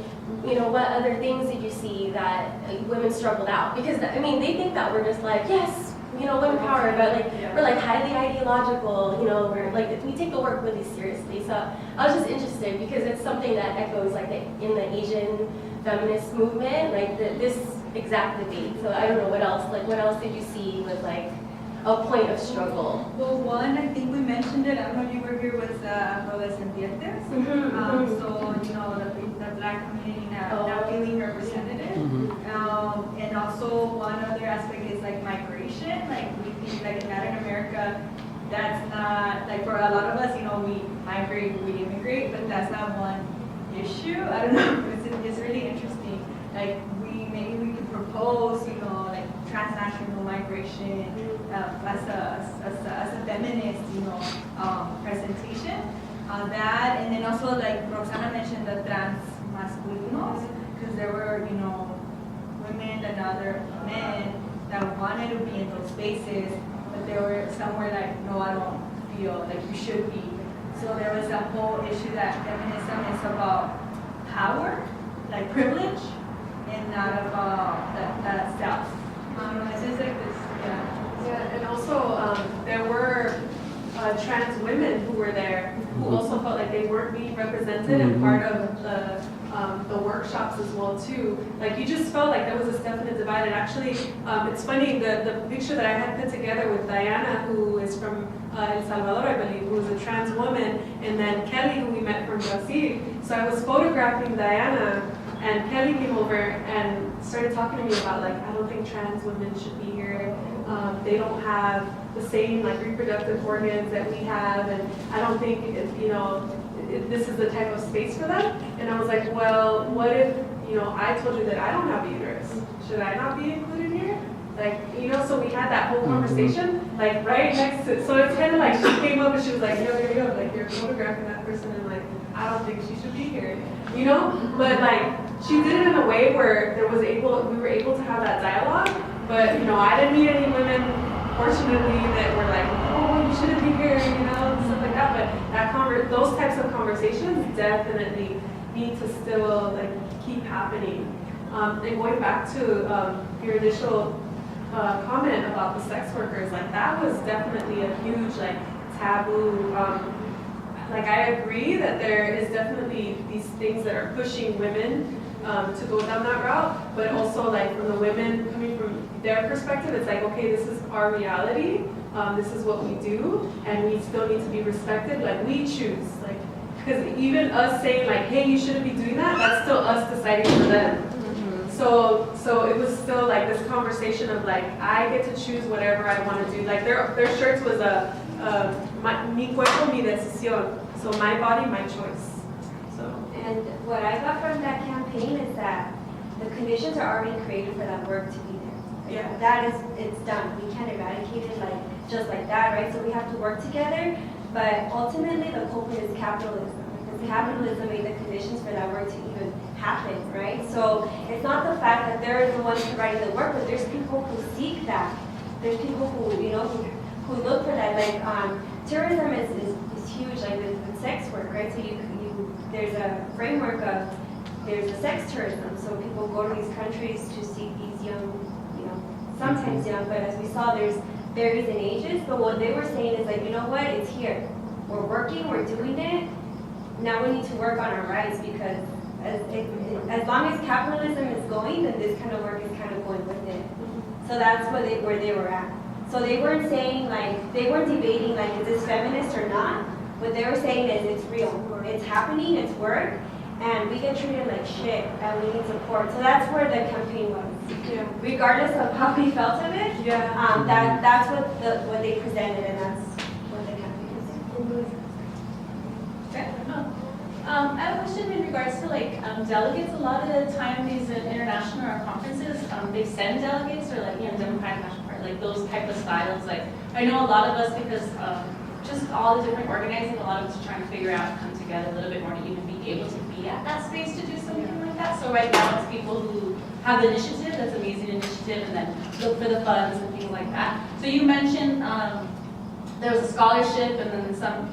you know, what other things did you see that women struggled out? Because I mean, they think that we're just like, yes, you know, women power, but like we're like highly ideological, you know, we're like, we take the work really seriously. So I was just interested because it's something that echoes like in the Asian feminist movement, like this exact debate. So I don't know what else did you see was like a point of struggle? Well, one, I think we mentioned it, I don't know if you were here, was v.entrepuertas. So, you know, the black community now feeling represented. And also one other aspect is like migration. Like we think like in Latin America, that's not, like for a lot of us, you know, we migrate, we immigrate, but that's not one issue. I don't know, it's really interesting. Like maybe we could propose, you know, like transnational migration as a feminist, you know, presentation on that. And then also like Roxana mentioned the trans masculinos, because there were, you know, women and other men that wanted to be in those spaces, but there were some were like, no, I don't feel like you should be. So there was a whole issue that feminism is about power, like privilege, and not about that self. I don't know, it's just like this, Yeah, and also there were trans women who were there who also felt like they weren't being represented and part of the workshops as well too. Like you just felt like there was this definite divide. And actually, it's funny, the picture that I had put together with Diana, who is from El Salvador, I believe, who was a trans woman, and then Kelly, who we met from Brazil. So I was photographing Diana, and Kelly came over and started talking to me about like, I don't think trans women should be here. They don't have the same like reproductive organs that we have, and I don't think this is the type of space for them. And I was like, well, what if I told you that I don't have a uterus? Should I not be included here? Like, so we had that whole conversation, like right next to. So it's kind of like she came up and she was like, yo, like you're photographing that person, and like I don't think she should be here, But like she did it in a way where we were able to have that dialogue. But I didn't meet any women, fortunately, that were like, oh, you shouldn't be here, stuff like that. But those types of conversations definitely need to still like keep happening. And going back to your initial comment about the sex workers, like that was definitely a huge like taboo. Like I agree that there is definitely these things that are pushing women to go down that route, but also like from the women coming from their perspective, it's like, okay, this is our reality, this is what we do, and we still need to be respected. Like we choose, like, because even us saying like, hey, you shouldn't be doing that, that's still us deciding for them. So it was still like this conversation of like, I get to choose whatever I want to do. Like their shirts was mi cuerpo, mi decisión. So my body, my choice. So. And what I got from that campaign is that the conditions are already created for that work to be there. Yeah. That is, it's done. We can't eradicate it like just like that, right? So we have to work together. But ultimately, the culprit is capitalism. Because capitalism made the conditions for that work to even happen, right? So it's not the fact that they're the ones providing the work, but there's people who seek that. There's people who, you know, who look for that. Like tourism is huge, like with sex work, right? So there's a framework of, there's a sex tourism. So people go to these countries to seek these young, you know, sometimes young, but as we saw, there's varies in ages. But what they were saying is like, you know what, it's here. We're working, we're doing it. Now we need to work on our rights, because as long as capitalism is going, then this kind of work is kind of going with it. So that's where they were at. So they weren't saying like, they weren't debating like, is this feminist or not? What they were saying is it's real, it's happening, it's work, and we get treated like shit, and we need support. So that's where the campaign was. Yeah. Regardless of how we felt of it, that's what they presented, and that's what the campaign was. Okay. I have a question in regards to like delegates. A lot of the time, these international or conferences, they send delegates, or like Democratic National Party, like those type of styles. Like I know a lot of us, because just all the different organizing, a lot of us are trying to figure out, come together a little bit more to even be able to be at that space to do something like that. So right now, it's people who have the initiative. That's an amazing initiative, and then look for the funds and things like that. So you mentioned there was a scholarship, and then some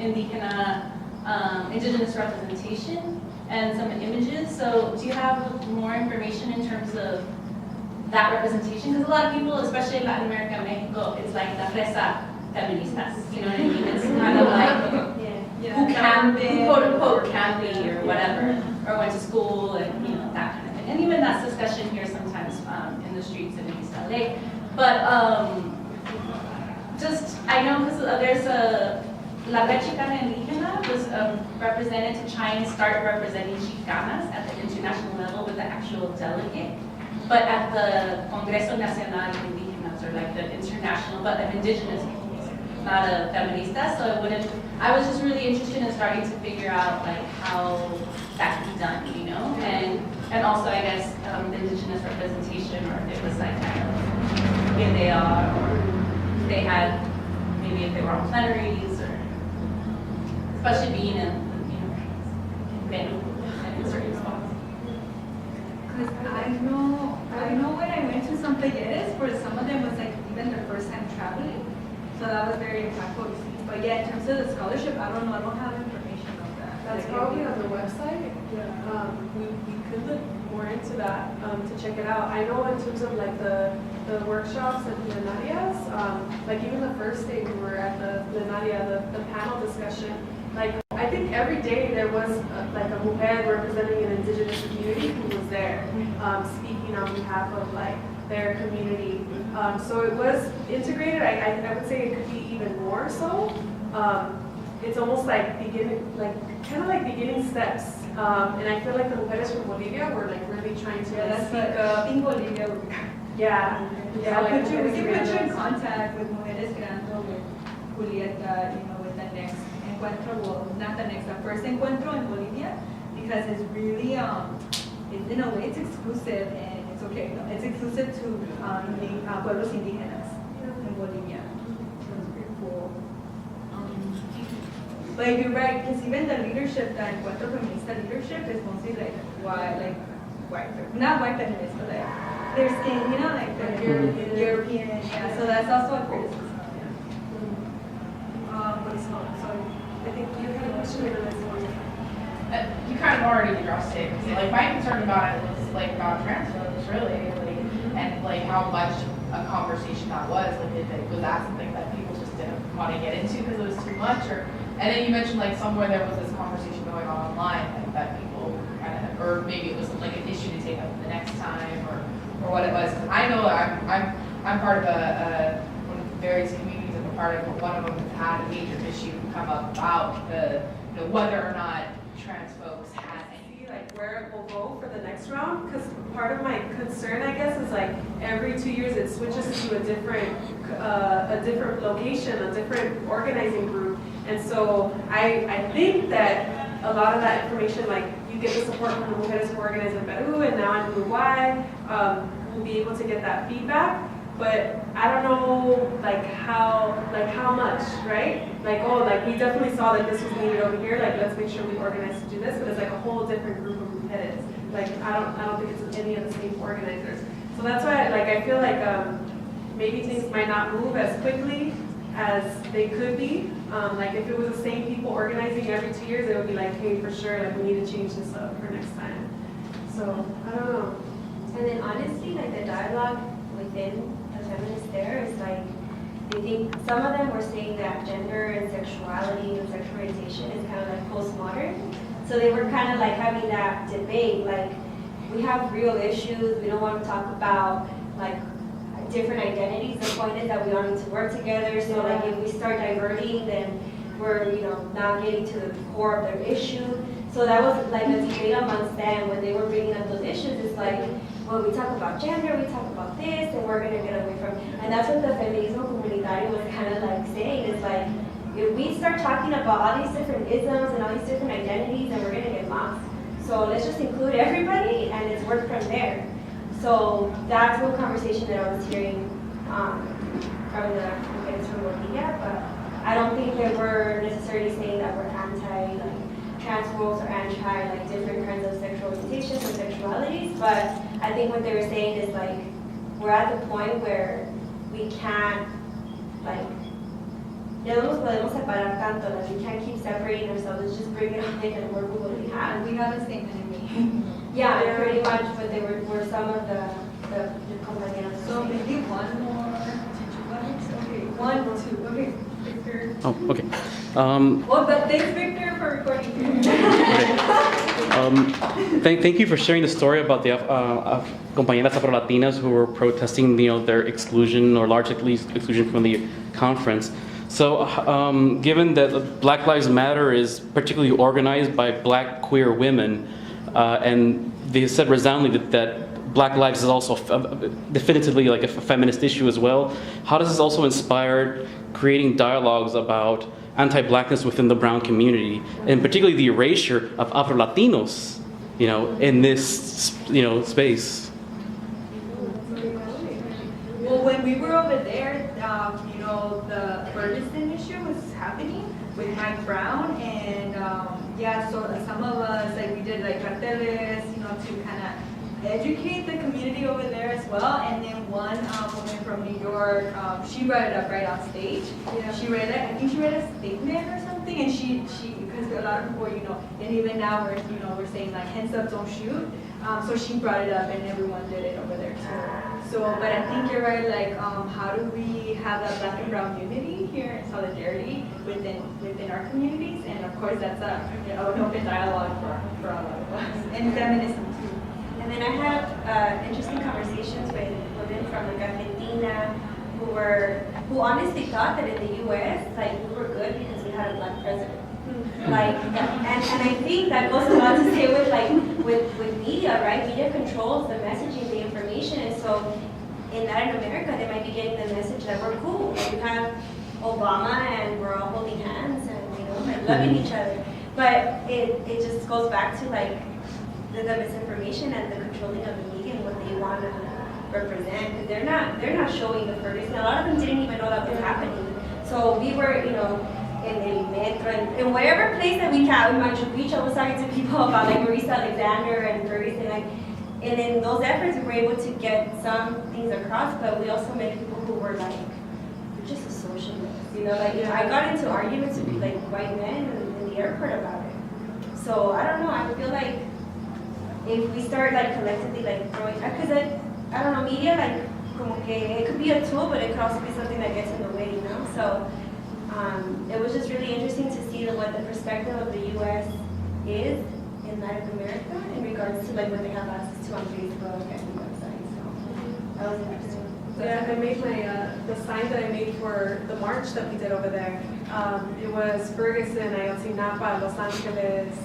indigenous representation and some images. So do you have more information in terms of that representation? Because a lot of people, especially in Latin America, Mexico, it's like la fresa feministas. You know what I mean? It's kind of like who can be, quote unquote, can be or whatever, or went to school and you know that kind of thing. And even that's discussion here sometimes in the streets in East LA. But just I know because there's a La Red Chicana Indígena was represented to try and start representing Chicanas at the international level with the actual delegate, but at the Congreso Nacional de Indígenas, or like the international, but of indigenous peoples, not a feminista. So I was just really interested in starting to figure out like how that can be done, you know, and also I guess the indigenous representation, or if it was like kind of here they are, or they had maybe if they were on plenaries, or especially being in, you know, venue and in certain spots. Because I know when I went to some talleres, for some of them was like even their first time traveling, so that was very impactful to see. But yeah, in terms of the scholarship, I don't know, I don't have information on that. That's probably on the website. We could look more into that to check it out. I know in terms of like the workshops and plenarias, like even the first day we were at the plenaria, the panel discussion, like I think every day there was like a mujer representing an indigenous community who was there speaking on behalf of like their community. So it was integrated. I would say it could be even more so. It's almost like kind of like beginning steps. And I feel like the mujeres from Bolivia were like really trying to speak up. In Bolivia. Yeah. We can put you in contact with Mujeres Creando, with Julieta, you know, with the next Encuentro, well, not the next, the first Encuentro in Bolivia, because it's really, in a way, it's exclusive, and it's okay. No, it's exclusive to pueblos indígenas in Bolivia. So it's pretty cool. But you're right, because even the leadership, the Encuentro Feminista leadership is mostly like white, not white feminists, but like their skin, you know, like the European, yeah. So that's also a criticism. Sorry, I think you had a question or this one. You kind of already addressed it. Like my concern about it was like about trans folks, really, like, and like how much a conversation that was. Like, was that something that people just didn't want to get into because it was too much, or? And then you mentioned like somewhere there was this conversation going on online, like that people kind of, or maybe it was like an issue to take up the next time, or what it was. I know I'm part of one of the various communities I'm a part of, but one of them has had a major issue come up about the whether or not trans folks had any where it will go for the next round. Because part of my concern, I guess, is like every 2 years it switches to a different location, a different organizing group. And so I think that a lot of that information, like you get the support from the mujeres who organize in Peru and now in Uruguay, we'll be able to get that feedback. But I don't know how much, right? Like we definitely saw that this was needed over here, like let's make sure we organize to do this, but it's like a whole different group of mujeres. Like I don't think it's any of the same organizers. So that's why I feel like maybe things might not move as quickly as they could be. Like if it was the same people organizing every 2 years, it would be like, hey, for sure, like we need to change this up for next time. So I don't know. And then honestly, like the dialogue within the feminists there is like, they think, some of them were saying that gender and sexuality and sexual orientation is kind of like postmodern. So they were kind of like having that debate, like we have real issues, we don't want to talk about like different identities. The point is that we all need to work together. So like if we start diverting, then we're not getting to the core of their issue. So that was like a debate amongst them when they were bringing up those issues. It's like, well, we talk about gender, we talk about this, and we're going to get away from. And that's what the feminismo comunitario was kind of like saying. Is like, if we start talking about all these different isms and all these different identities, then we're going to get lost. So let's just include everybody, and let's work from there. So that's one conversation that I was hearing from the kids from Bolivia, but I don't think that we're necessarily saying that we're anti trans roles or anti different kinds of sexual orientations or sexualities, but I think what they were saying is like we're at the point where we can't ya no nos podemos separar tanto, like we can't keep separating ourselves. Let's just bring it on in and work with what we have. We have the same enemy. Yeah, pretty much, but they were some of the compañeros. So maybe one more. Okay, 1, 2. Okay, Victor. Oh, okay. Well, but thanks, Victor, for recording. Thank you for sharing the story about the compañeras afro-latinas who were protesting, their exclusion or large exclusion from the conference. So, given that Black Lives Matter is particularly organized by Black queer women, and they said resoundingly that Black lives is also definitively like a feminist issue as well, how does this also inspire creating dialogues about anti-Blackness within the brown community, and particularly the erasure of Afro-Latinos, in this, space? Well, when we were over there, the Ferguson issue was happening with Mike Brown, and so some of us, we did carteles, to kind of educate the community over there as well. And then one woman from New York, she brought it up right on stage. Yeah. She read it, I think she read a statement or something, and she because a lot of people, and even now we're saying hands up, don't shoot. So she brought it up, and everyone did it over there too. So, but I think you're right. How do we have that Black and brown unity here and solidarity within our communities? And of course, that's an open dialogue for all of us, and feminism too. And then I had interesting conversations with women from Argentina who honestly thought that in the U.S. we were good because we had a Black president. And I think that goes a lot to say with media, right? Media controls the messaging, the information, and so in Latin America, they might be getting the message that we're cool. You have Obama, and we're all holding hands and loving each other. But it just goes back to the misinformation and the controlling of the media and what they want to represent. Because they're not showing the Ferguson. A lot of them didn't even know that was happening. So we were, in El Metro, and in whatever place that we can, in Machu Picchu, I was talking to people about Marisa Alexander and Ferguson, and in those efforts we were able to get some things across, but we also met people who were we're just a socialist, I got into arguments with white men in the airport about it. So I don't know, I feel like if we start collectively throwing, because I don't know, media como que it could be a tool, but it could also be something that gets in the way, So it was just really interesting to see what the perspective of the U.S. is in Latin America in regards to what they have access to on Facebook and websites. So that was interesting. Yeah, I made the sign that I made for the march that we did over there. It was Ferguson, Ayotzinapa, Los Angeles,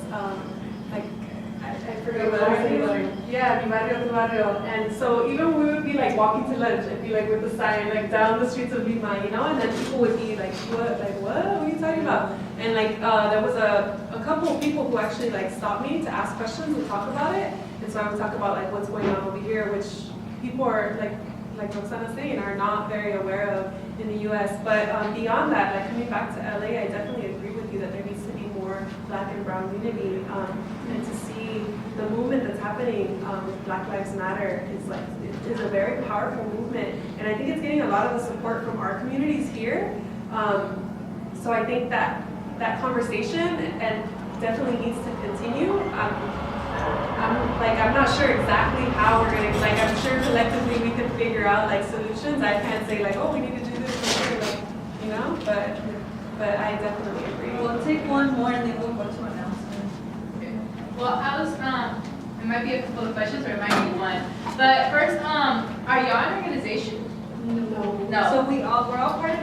I forget what I was saying. Yeah, mi barrio, tu barrio. And so even when we would be like walking to lunch, I'd be like with the sign like down the streets of Lima, you know, and then people would be like, what? What are you talking about? And like there was a couple of people who actually like stopped me to ask questions and talk about it. And so I would talk about like what's going on over here, which people are like Roxana's saying, are not very aware of in the U.S. But beyond that, like coming back to LA, I definitely agree with you that there needs to be more Black and Brown unity, and to see the movement that's happening with Black Lives Matter is a very powerful movement, and I think it's getting a lot of the support from our communities here. So I think that conversation and definitely needs to continue. I'm not sure exactly how we're gonna, like, I'm sure collectively we can figure out like solutions. I can't say like, oh, we need to do this, like, you know, but I definitely agree. We'll take one more and then we'll go to announcements. Okay. Well, I was, it might be a couple of questions or it might be one. But first, are y'all an organization? No. So we're all part of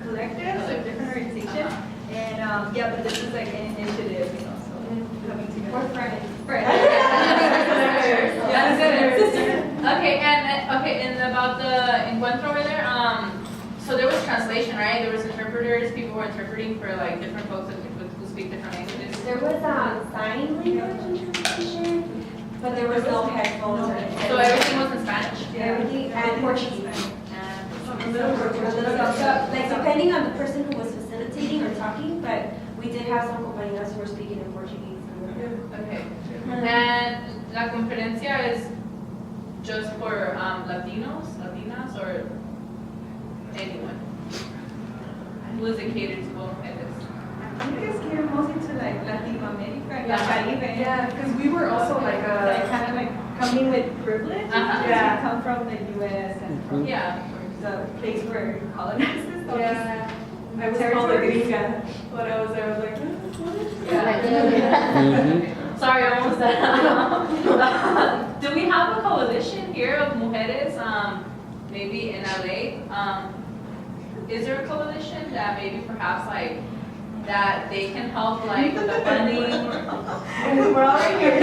collectives, so different organizations. And yeah, but this is like an initiative, you know, so coming together. We're friends. Okay, and about the Encuentro over there, so there was translation, right? There was interpreters, people were interpreting for like different folks who speak different languages. There was sign language interpretation, but there was no headphones or anything. So everything was in Spanish? Everything and Portuguese. Like depending on the person who was facilitating or talking, but we did have some compañeras who were speaking in Portuguese. Okay. And la conferencia is just for Latinos, Latinas, or anyone? Who is it catered to? I think it's catered mostly to like Latin America, Caribbean. Yeah, because we were also like kind of like coming with privilege. Yeah. We come from the U.S. and from the place where colonizers. Yeah. I was called a gringa when I was there. I was like, Sorry, almost done. Do we have a coalition here of mujeres, maybe in LA? Is there a coalition that maybe perhaps like that they can help like with the funding? We're all right here.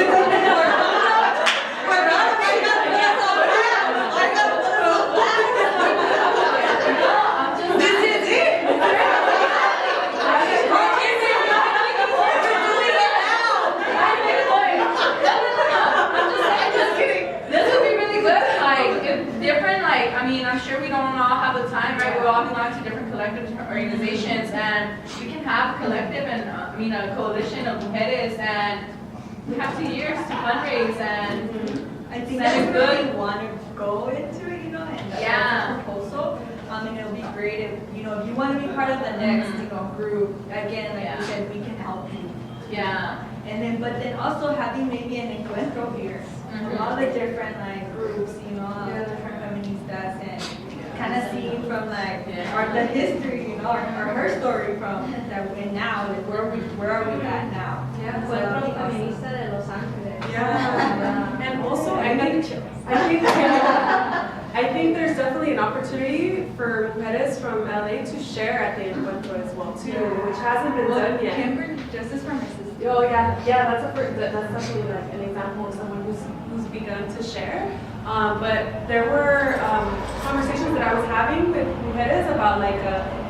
I'm sure we don't all have the time, right? We all belong to different collectives or organizations, and we can have a collective and a coalition of mujeres, and we have 2 years to fundraise and I think that's good. We want to go into it, you know, and that's a proposal. And it'll be great if you want to be part of the next, group. Again, like you said, we can help you. Yeah. And then also having maybe an encuentro here. All the different like groups, different feministas, and kind of seeing from like the history, or her story from that and now, like where are we at now? Encuentro Feminista de Los Ángeles. Yeah. And also, I think there's definitely an opportunity for mujeres from LA to share at the Encuentro as well too, which hasn't been done yet. Kimber, Justice for Mrs. Oh yeah, that's definitely like an example of someone who's begun to share. But there were conversations that I was having with mujeres about like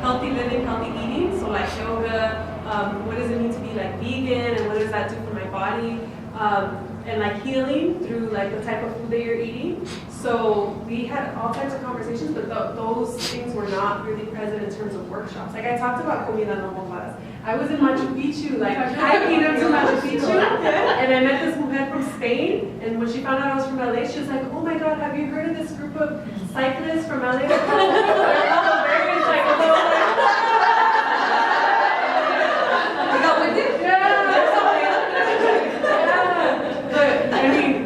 healthy living, healthy eating. So like yoga, what does it mean to be like vegan, and what does that do for my body? And like healing through like the type of food that you're eating. So we had all types of conversations, but those things were not really present in terms of workshops. Like I talked about comida no bombas. I was in Machu Picchu, like hiking up to Machu Picchu, and I met this mujer from Spain, and when she found out I was from LA, she was like, oh my God, have you heard of this group of cyclists from LA? They're called very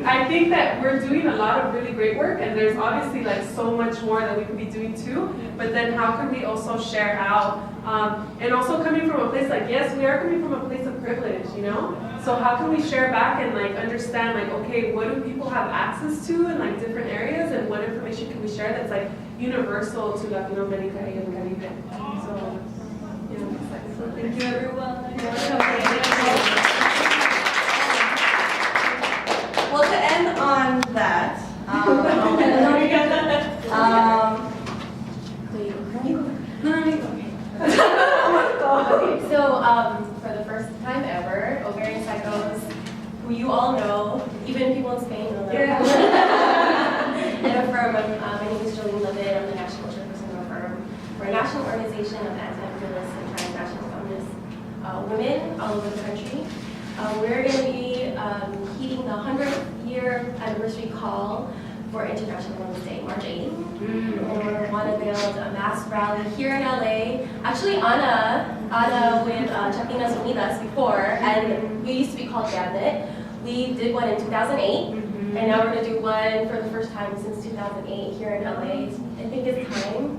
I think that we're doing a lot of really great work, and there's obviously like so much more that we could be doing too, but then how can we also share out, and also coming from a place like, yes, we are coming from a place of privilege, so how can we share back and like understand like, okay, what do people have access to in like different areas, and what information can we share that's like universal to Latino America and Caribbean. So thank you everyone. So for the first time ever, ovarian psychos, who you all know, even people in Spain know them. And Affirm, my name is Jolene Levitt, I'm the national chairperson of Affirm. We're a national organization of anti-imperialist and transnational feminist women all over the country. We're going to be heeding the 100th year anniversary call for International Women's Day, March 8th. We want to build a mass rally here in LA. Actually, Ana with Chapinas Unidas before, and we used to be called Gambit. We did one in 2008, and now we're going to do one for the first time since 2008 here in LA. I think it's time.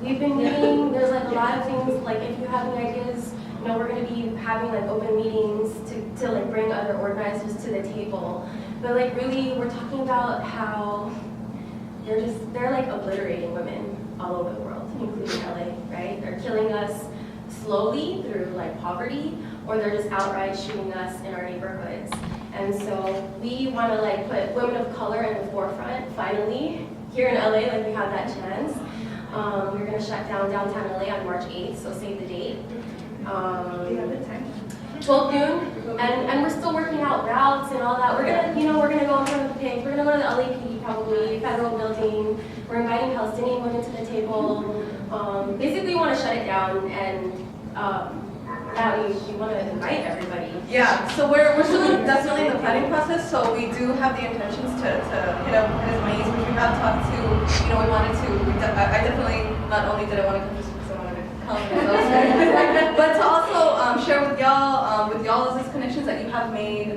We've been meeting, there's like a lot of things, like if you have any ideas, you know, we're going to be having like open meetings to like bring other organizers to the table. But like really, we're talking about how they're like obliterating women all over the world, including LA, right? They're killing us slowly through like poverty, or they're just outright shooting us in our neighborhoods. And so we want to like put women of color in the forefront, finally, here in LA, like we have that chance. We're going to shut down downtown LA on March 8th, so save the date. 12 noon, and we're still working out routes and all that. We're gonna go in front of the pig. We're gonna go to the LAPD probably, federal building. We're inviting Palestinian women to the table. Basically, we want to shut it down, and we want to invite everybody. Yeah, so we're still definitely in the planning process. So we do have the intentions to hit up as many as we have talked to. You know, we wanted to. I definitely not only did I want to come just because I wanted to come, but to also share with y'all's connections that you have made,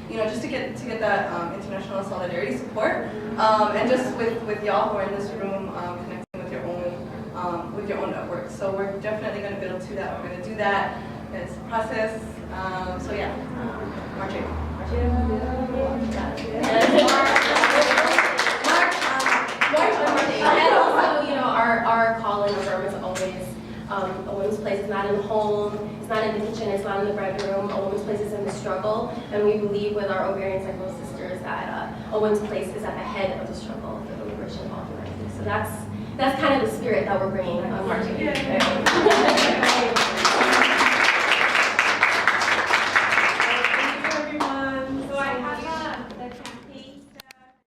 you know, just to get that international solidarity support, and just with y'all who are in this room, connecting with your own network. So we're definitely going to build to that. We're going to do that. It's a process. So yeah, March 8th. And also, you know, our call in Affirm is always a woman's place is not in the home, it's not in the kitchen, it's not in the bedroom. A woman's place is in the struggle, and we believe with our ovarian cycle sisters that a woman's place is at the head of the struggle for the liberation of all humanity. So that's kind of the spirit that we're bringing on March 8th.